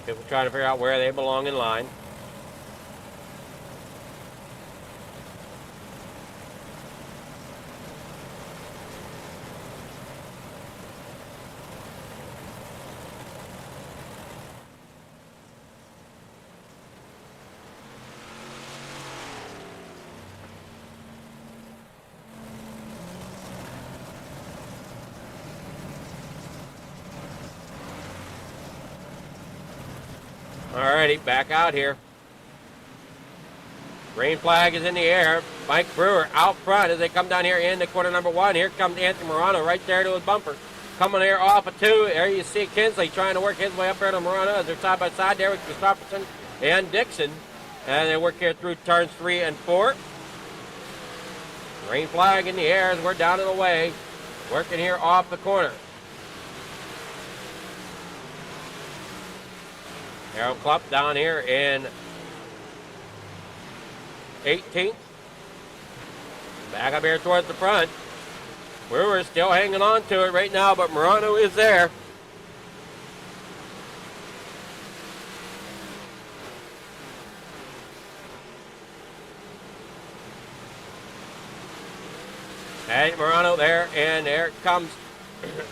People trying to figure out where they belong in line. Alrighty, back out here. Green flag is in the air. Mike Brewer out front as they come down here into corner number 1. Here comes Anthony Morano right there to his bumper. Coming here off of 2. There you see Kinsley trying to work his way up there to Morano as they're side by side there with Christopherson and Dixon. And they work here through turns 3 and 4. Green flag in the air as we're down and away. Working here off the corner. Harold Klupp down here in 18th. Back up here towards the front. Brewer still hanging on to it right now, but Morano is there. Hey, Morano there, and there comes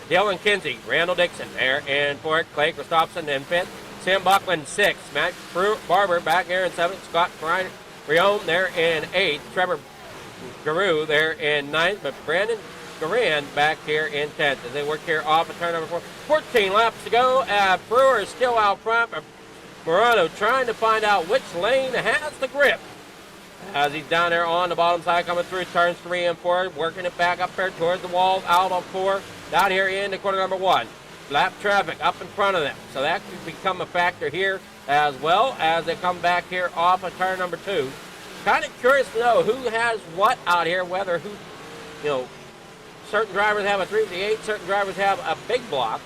Dylan Kinsey, Randall Dixon there, and fourth, Clay Christopherson in 5th. Sam Buckland 6th, Matt Barber back there in 7th, Scott Riome there in 8th, Trevor Garou there in 9th, but Brandon Garan back here in 10th as they work here off of turn number 4. 14 laps to go. Brewer is still out front, but Morano trying to find out which lane has the grip as he's down there on the bottom side coming through turns 3 and 4, working it back up there towards the wall, out on 4, down here into corner number 1. Lap traffic up in front of them, so that could become a factor here as well as they come back here off of turn number 2. Kind of curious to know who has what out here, whether certain drivers have a 358, certain drivers have a big block.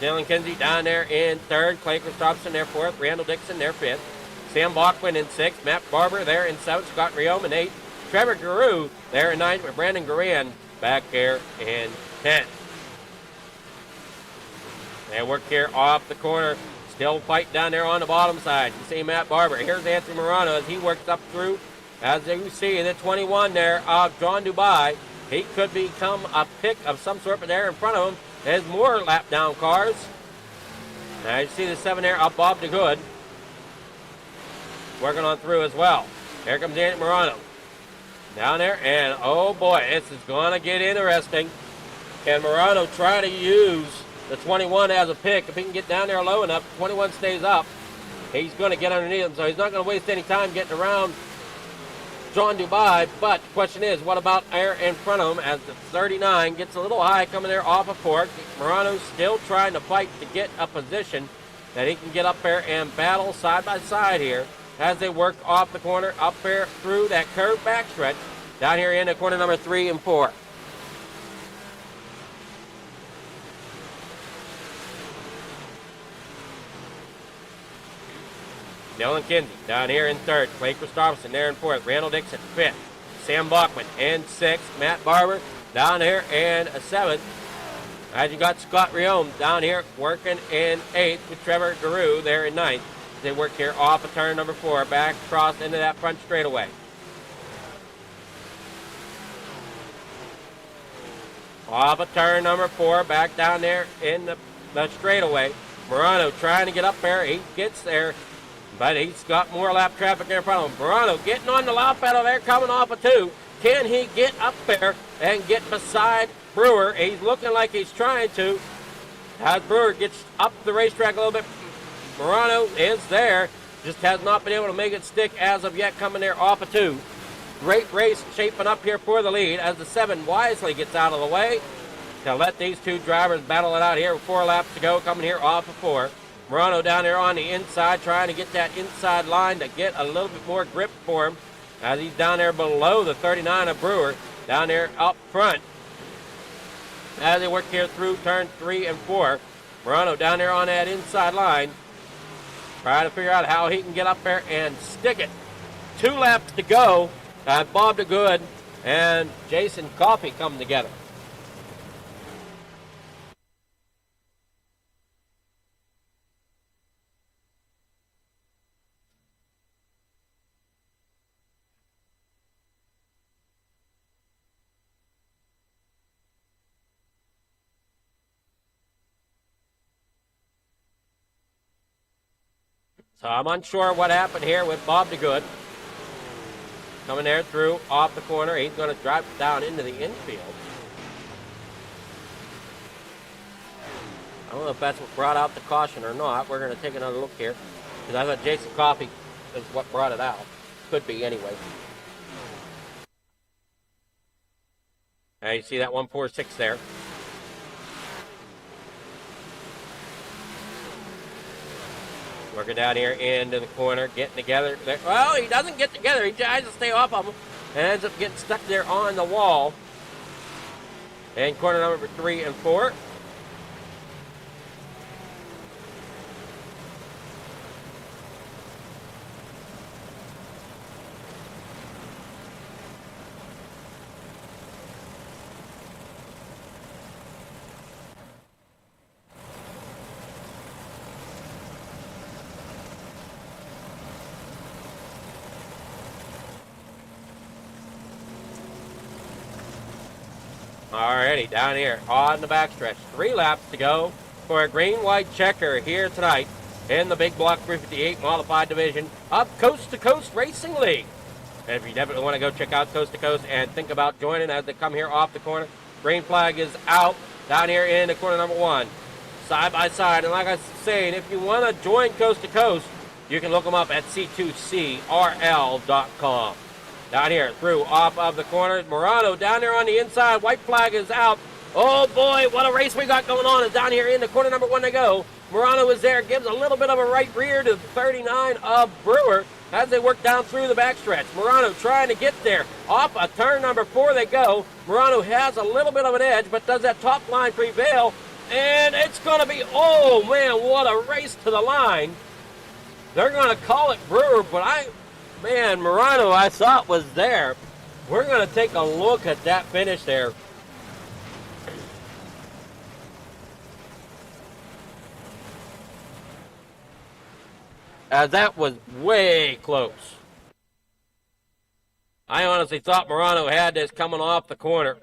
Dylan Kinsey down there in 3rd, Clay Christopherson there 4th, Randall Dixon there 5th, Sam Bachman in 6th, Matt Barber there in 7th, Scott Riome in 8th, Trevor Garou there in 9th, with Brandon Garan back there in 10th. They work here off the corner, still fighting down there on the bottom side. You see Matt Barber. Here's Anthony Morano as he works up through. As you see, the 21 there of John Dubai. He could become a pick of some sort, but there in front of him, there's more lap down cars. Now you see the 7 there of Bob DeGood working on through as well. Here comes Anthony Morano. Down there, and oh boy, this is going to get interesting. Can Morano try to use the 21 as a pick? If he can get down there low enough, 21 stays up, he's going to get underneath him, so he's not going to waste any time getting around John Dubai. But the question is, what about air in front of him as the 39 gets a little high coming there off of 4. Morano's still trying to fight to get a position that he can get up there and battle side by side here as they work off the corner, up there through that curved backstretch, down here into corner number 3 and 4. Dylan Kinsey down here in 3rd, Clay Christopherson there in 4th, Randall Dixon 5th, Sam Bachman in 6th, Matt Barber down here in 7th. As you got Scott Riome down here working in 8th with Trevor Garou there in 9th. They work here off of turn number 4, back across into that front straightaway. Off of turn number 4, back down there in the straightaway. Morano trying to get up there. He gets there, but he's got more lap traffic there in front of him. Morano getting on the lap pedal there, coming off of 2. Can he get up there and get beside Brewer? He's looking like he's trying to. As Brewer gets up the racetrack a little bit, Morano is there, just has not been able to make it stick as of yet, coming there off of 2. Great race shaping up here for the lead as the 7 wisely gets out of the way to let these two drivers battle it out here with 4 laps to go, coming here off of 4. Morano down there on the inside, trying to get that inside line to get a little bit more grip for him as he's down there below the 39 of Brewer, down there up front. As they work here through turn 3 and 4, Morano down there on that inside line. Trying to figure out how he can get up there and stick it. 2 laps to go. Bob DeGood and Jason Coffey come together. So I'm unsure what happened here with Bob DeGood. Coming there through off the corner. He's going to drive down into the infield. I don't know if that's what brought out the caution or not. We're going to take another look here. Because I thought Jason Coffey is what brought it out. Could be anyway. You see that 146 there. Working down here into the corner, getting together. Well, he doesn't get together. He tries to stay off of him and ends up getting stuck there on the wall. And corner number 3 and 4. Alrighty, down here on the backstretch. 3 laps to go for a green-white checker here tonight in the Big Block 358 Modified Division of Coast to Coast Racing League. And if you definitely want to go check out Coast to Coast and think about joining as they come here off the corner, green flag is out down here in the corner number 1. Side by side, and like I was saying, if you want to join Coast to Coast, you can look them up at c2crl.com. Down here, through, off of the corner. Morano down there on the inside. White flag is out. Oh, boy, what a race we got going on. Is down here in the corner number 1 to go. Morano is there, gives a little bit of a right rear to 39 of Brewer as they work down through the backstretch. Morano trying to get there. Off of turn number 4 they go. Morano has a little bit of an edge, but does that top line prevail? And it's going to be, oh, man, what a race to the line. They're going to call it Brewer, but man, Morano, I thought was there. We're going to take a look at that finish there. As that was way close. I honestly thought Morano had this coming off the corner.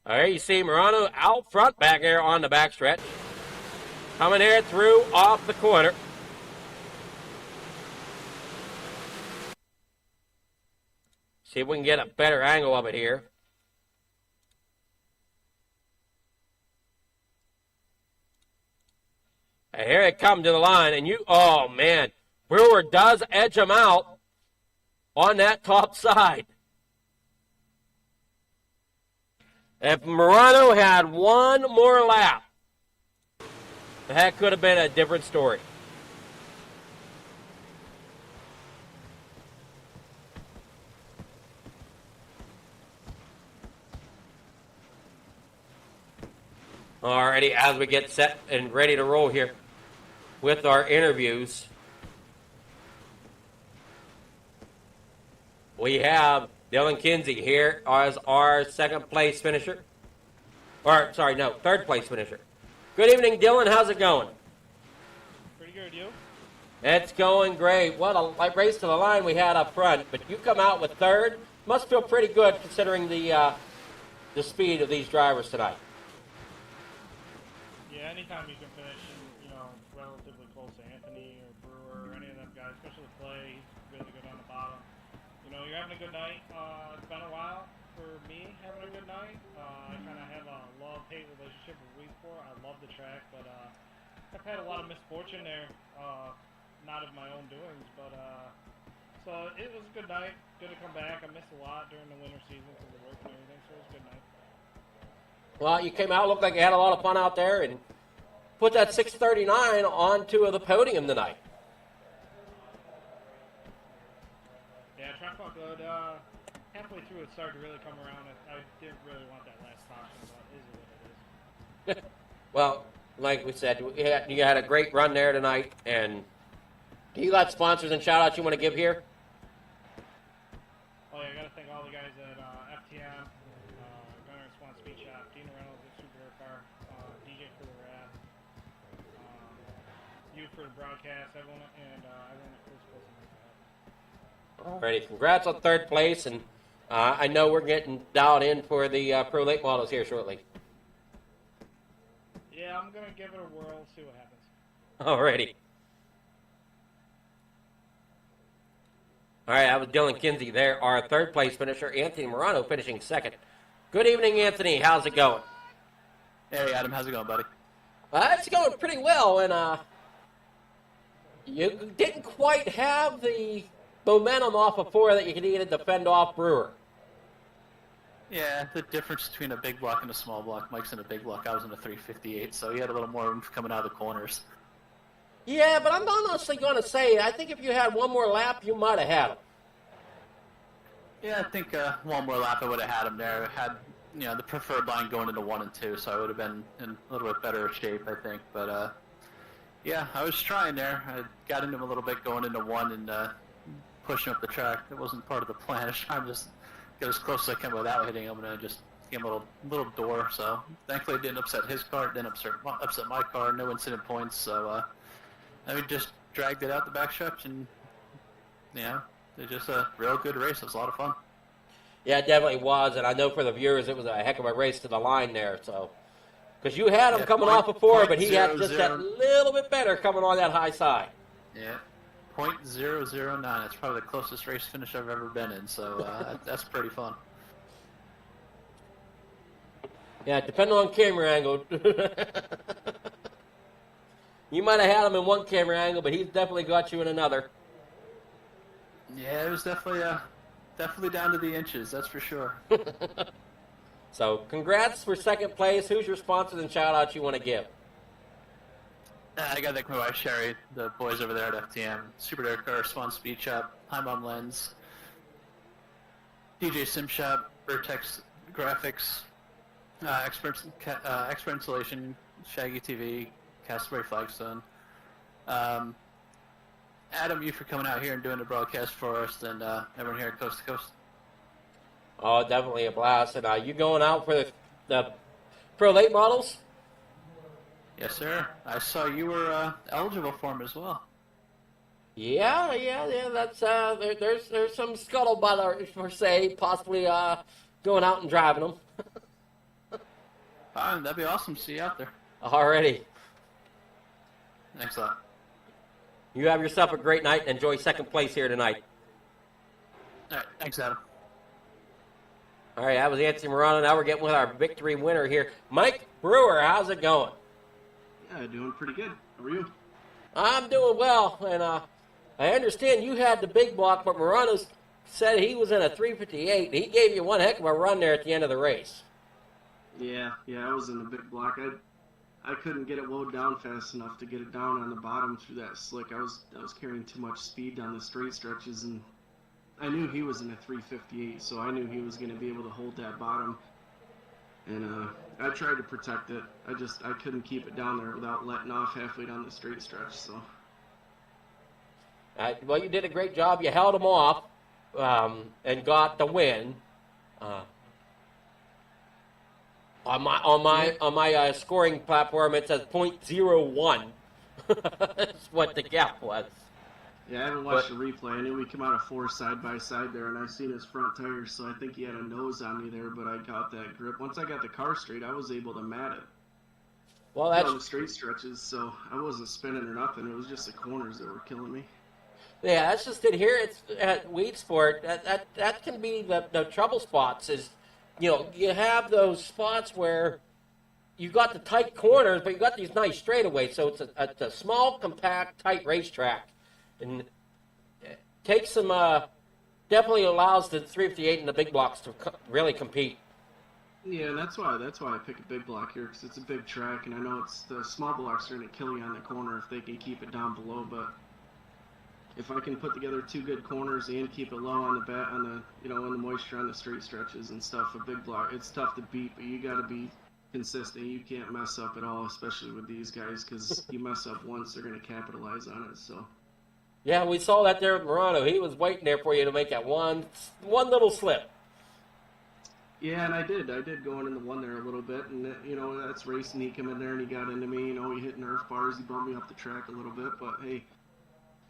All right, you see Morano out front back there on the backstretch. Coming here through off the corner. See if we can get a better angle of it here. And here it comes to the line, and oh man, Brewer does edge him out on that top side. If Morano had one more lap, that could have been a different story. Alrighty, as we get set and ready to roll here with our interviews, we have Dylan Kinsey here as our third place finisher. Good evening, Dylan. How's it going? Pretty good, you? It's going great. What a race to the line we had up front, but you come out with third. Must feel pretty good considering the speed of these drivers tonight. Yeah, anytime you can finish, relatively close to Anthony or Brewer or any of them guys, especially Clay, he's really good on the bottom. You're having a good night. It's been a while for me having a good night. I kind of have a love-hate relationship with Weedsport. I love the track, but I've had a lot of misfortune there. Not of my own doings, but so it was a good night. Good to come back. I missed a lot during the winter season because of work and everything, so it was a good night. Well, you came out, looked like you had a lot of fun out there, and put that 639 onto the podium tonight. Yeah, track felt good. Halfway through, it started to really come around. I didn't really want that last stop, but it is what it is. Well, like we said, you had a great run there tonight, and do you got sponsors and shout-outs you want to give here? Oh yeah, I gotta thank all the guys at FTM, Gunner Swan Speed Shop, Dean Reynolds at Super Air Car, DJ for the Wrath, you for the broadcast, everyone, and everyone at Crucible. Alrighty, congrats on third place, and I know we're getting dialed in for the Pro Late Models here shortly. Yeah, I'm gonna give it a whirl, see what happens. Alrighty. All right, that was Dylan Kinsey there, our third place finisher. Anthony Morano finishing second. Good evening, Anthony. How's it going? Hey, Adam. How's it going, buddy? It's going pretty well, and you didn't quite have the momentum off of 4 that you needed to fend off Brewer. Yeah, the difference between a big block and a small block. Mike's in a big block. I was in a 358, so he had a little more room coming out of the corners. Yeah, but I'm honestly going to say, I think if you had one more lap, you might have had him. Yeah, I think one more lap I would have had him there. I had, the preferred line going into 1 and 2, so I would have been in a little bit better shape, I think. But, yeah, I was trying there. I got into him a little bit going into 1 and pushing up the track. It wasn't part of the plan. I was trying to just get as close as I can without hitting him, and I just gave him a little door. So, thankfully, it didn't upset his car. It didn't upset my car. No incident points, so... we just dragged it out the back stretch, and it was just a real good race. It was a lot of fun. Yeah, it definitely was, and I know for the viewers it was a heck of a race to the line there. So, because you had him coming off before, but he had just that little bit better coming on that high side. Yeah, .009. That's probably the closest race finish I've ever been in. So that's pretty fun. Yeah, depending on camera angle. You might have had him in one camera angle, but he's definitely got you in another. Yeah, it was definitely down to the inches, that's for sure. So, congrats for second place. Who's your sponsors and shout-outs you want to give? I got to thank my wife, Sherry, the boys over there at FTM, Super Air Car, Swan Speed Shop, High Mom Lens, DJ Sim Shop, Vertex Graphics, Expert Installation, Shaggy TV, Castaway Flagstone. Adam, you for coming out here and doing the broadcast for us, and everyone here at Coast to Coast. Oh, definitely a blast. And you going out for the Pro Late Models? Yes, sir. I saw you were eligible for them as well. Yeah. That's there's some scuttlebutt per se, possibly going out and driving them. That'd be awesome to see you out there. Alrighty. Thanks a lot. You have yourself a great night and enjoy second place here tonight. All right. Thanks, Adam. All right, that was Anthony Morano. Now we're getting with our victory winner here. Mike Brewer, how's it going? Yeah, doing pretty good. How are you? I'm doing well, and I understand you had the big block, but Morano said he was in a 358. He gave you one heck of a run there at the end of the race. Yeah, I was in the big block. I couldn't get it loaded down fast enough to get it down on the bottom through that slick. I was carrying too much speed down the straight stretches, and I knew he was in a 358, so I knew he was going to be able to hold that bottom. And I tried to protect it. I couldn't keep it down there without letting off halfway down the straight stretch. So. Well, you did a great job. You held him off and got the win. On my scoring platform, it says .01. That's what the gap was. Yeah, I haven't watched the replay. I knew we came out of 4 side by side there, and I seen his front tires, so I think he had a nose on me there. But I got that grip. Once I got the car straight, I was able to mat it. Well, that's on the straight stretches, so I wasn't spinning or nothing. It was just the corners that were killing me. Yeah, that's just it. Here it's at Weed Sport. That can be the trouble spots. Is you have those spots where you got the tight corners, but you got these nice straightaways. So it's a small, compact, tight racetrack, and it takes some definitely allows the 358 and the big blocks to really compete. Yeah, and that's why I pick a big block here, because it's a big track, and I know it's the small blocks are going to kill you on the corner if they can keep it down below. But if I can put together 2 good corners and keep it low on the on the moisture on the straight stretches and stuff, a big block, it's tough to beat, but you got to be consistent. You can't mess up at all, especially with these guys, because you mess up once, they're going to capitalize on it. So. Yeah, we saw that there with Morano. He was waiting there for you to make that one little slip. Yeah, and I did go into the one there a little bit, and that's racing. He came in there and he got into me. He hit Nerf bars. He bumped me up the track a little bit, but hey,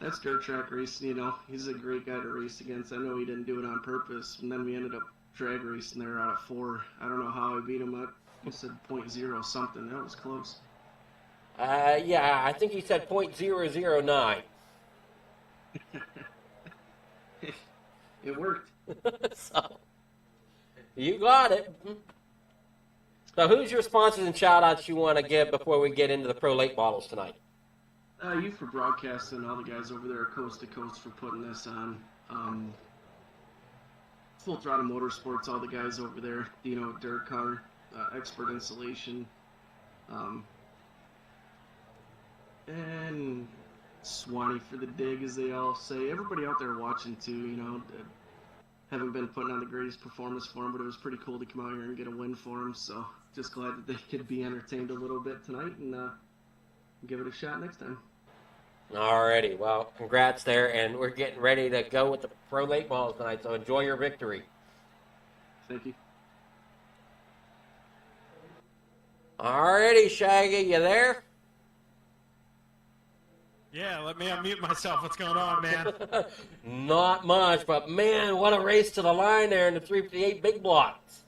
that's dirt track racing. He's a great guy to race against. I know he didn't do it on purpose, and then we ended up drag racing there out of 4. I don't know how I beat him up. He said 0.0 something. That was close. Yeah, I think he said 0.009. It worked. So, you got it. So who's your sponsors and shout-outs you want to give before we get into the Pro Late Models tonight? You for broadcasting, all the guys over there coast to coast for putting this on. Full Throttle Motorsports, all the guys over there, Dirt Car, Expert Installation, and Swanee for the dig, as they all say. Everybody out there watching too, haven't been putting on the greatest performance for them, but it was pretty cool to come out here and get a win for them. So just glad that they could be entertained a little bit tonight and give it a shot next time. Alrighty, well, congrats there, and we're getting ready to go with the Pro Late Models tonight, so enjoy your victory. Thank you. Alrighty, Shaggy, you there? Yeah, let me unmute myself. What's going on, man? Not much, but man, what a race to the line there in the 358 big blocks.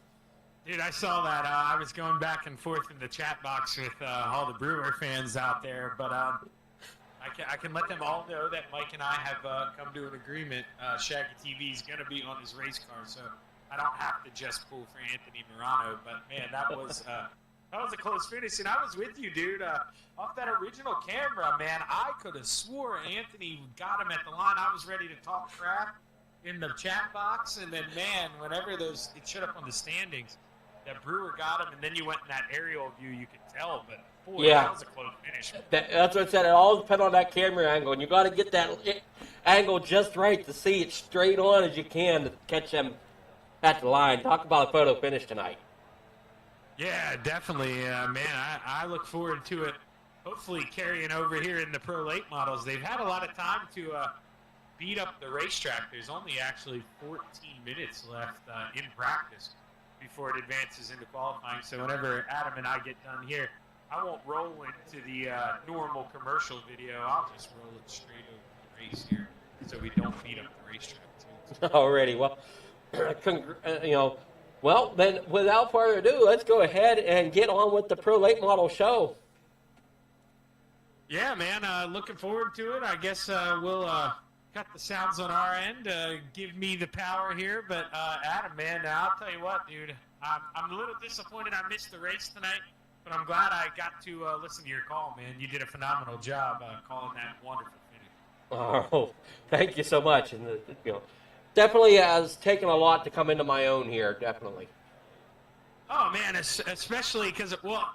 Dude, I saw that. I was going back and forth in the chat box with all the Brewer fans out there, but I can let them all know that Mike and I have come to an agreement. Shaggy TV is going to be on his race car, so I don't have to just pull for Anthony Morano. But man, that was a close finish, and I was with you, dude. Off that original camera, man, I could have swore Anthony got him at the line. I was ready to talk crap in the chat box, and then, man, whenever it showed up on the standings, that Brewer got him, and then you went in that aerial view, you could tell, but boy, Yeah. that was a close finish. That's what I said. It all depends on that camera angle, and you got to get that angle just right to see it straight on as you can to catch them at the line. Talk about a photo finish tonight. Yeah, definitely, man. I look forward to it. Hopefully carrying over here in the Pro Late Models. They've had a lot of time to beat up the racetrack. There's only actually 14 minutes left in practice before it advances into qualifying. So whenever Adam and I get done here, I won't roll into the normal commercial video. I'll just roll it straight over the race here so we don't beat up the racetrack too. Already, well, well, then without further ado, let's go ahead and get on with the Pro Late Model show. Yeah, man, looking forward to it. I guess we'll cut the sounds on our end, give me the power here. But Adam, man, I'll tell you what, dude, I'm a little disappointed I missed the race tonight, but I'm glad I got to listen to your call, man. You did a phenomenal job calling that wonderful finish. Oh, thank you so much. And definitely has taken a lot to come into my own here, definitely. Oh, man, especially because, well,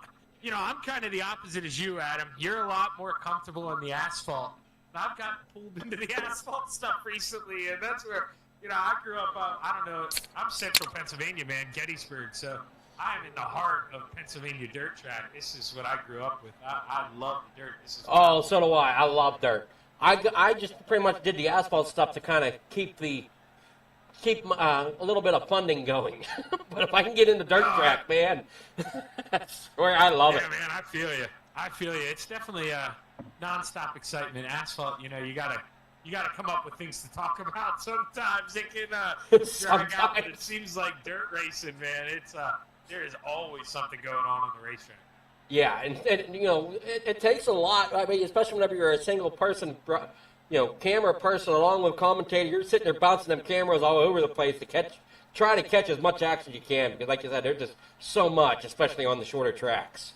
I'm kind of the opposite as you, Adam. You're a lot more comfortable on the asphalt. I've gotten pulled into the asphalt stuff recently, and that's where, I grew up, I don't know, I'm central Pennsylvania, man, Gettysburg, so I'm in the heart of Pennsylvania dirt track. This is what I grew up with. I love the dirt. So do I. I love dirt. I just pretty much did the asphalt stuff to kind of keep a little bit of funding going. But if I can get into dirt track, man, that's where I love it. Yeah, man, I feel you. It's definitely nonstop excitement. Asphalt, you gotta come up with things to talk about. Sometimes it can drag out, but it seems like dirt racing, man. It's there is always something going on the racetrack. Yeah, and it takes a lot. I mean, especially whenever you're a single person, camera person along with commentator, you're sitting there bouncing them cameras all over the place to try to catch as much action as you can, because like you said, there's just so much, especially on the shorter tracks.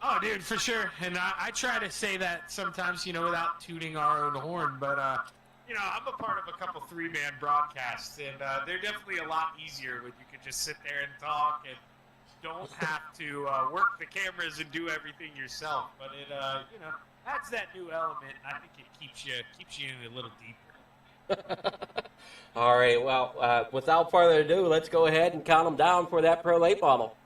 Oh, dude, for sure. And I try to say that sometimes, without tooting our own horn, but, I'm a part of a couple three-man broadcasts, and they're definitely a lot easier when you can just sit there and talk and don't have to work the cameras and do everything yourself. But it, adds that new element, and I think it keeps you in a little deeper. All right, well, without further ado, let's go ahead and count them down for that Pro Late Model.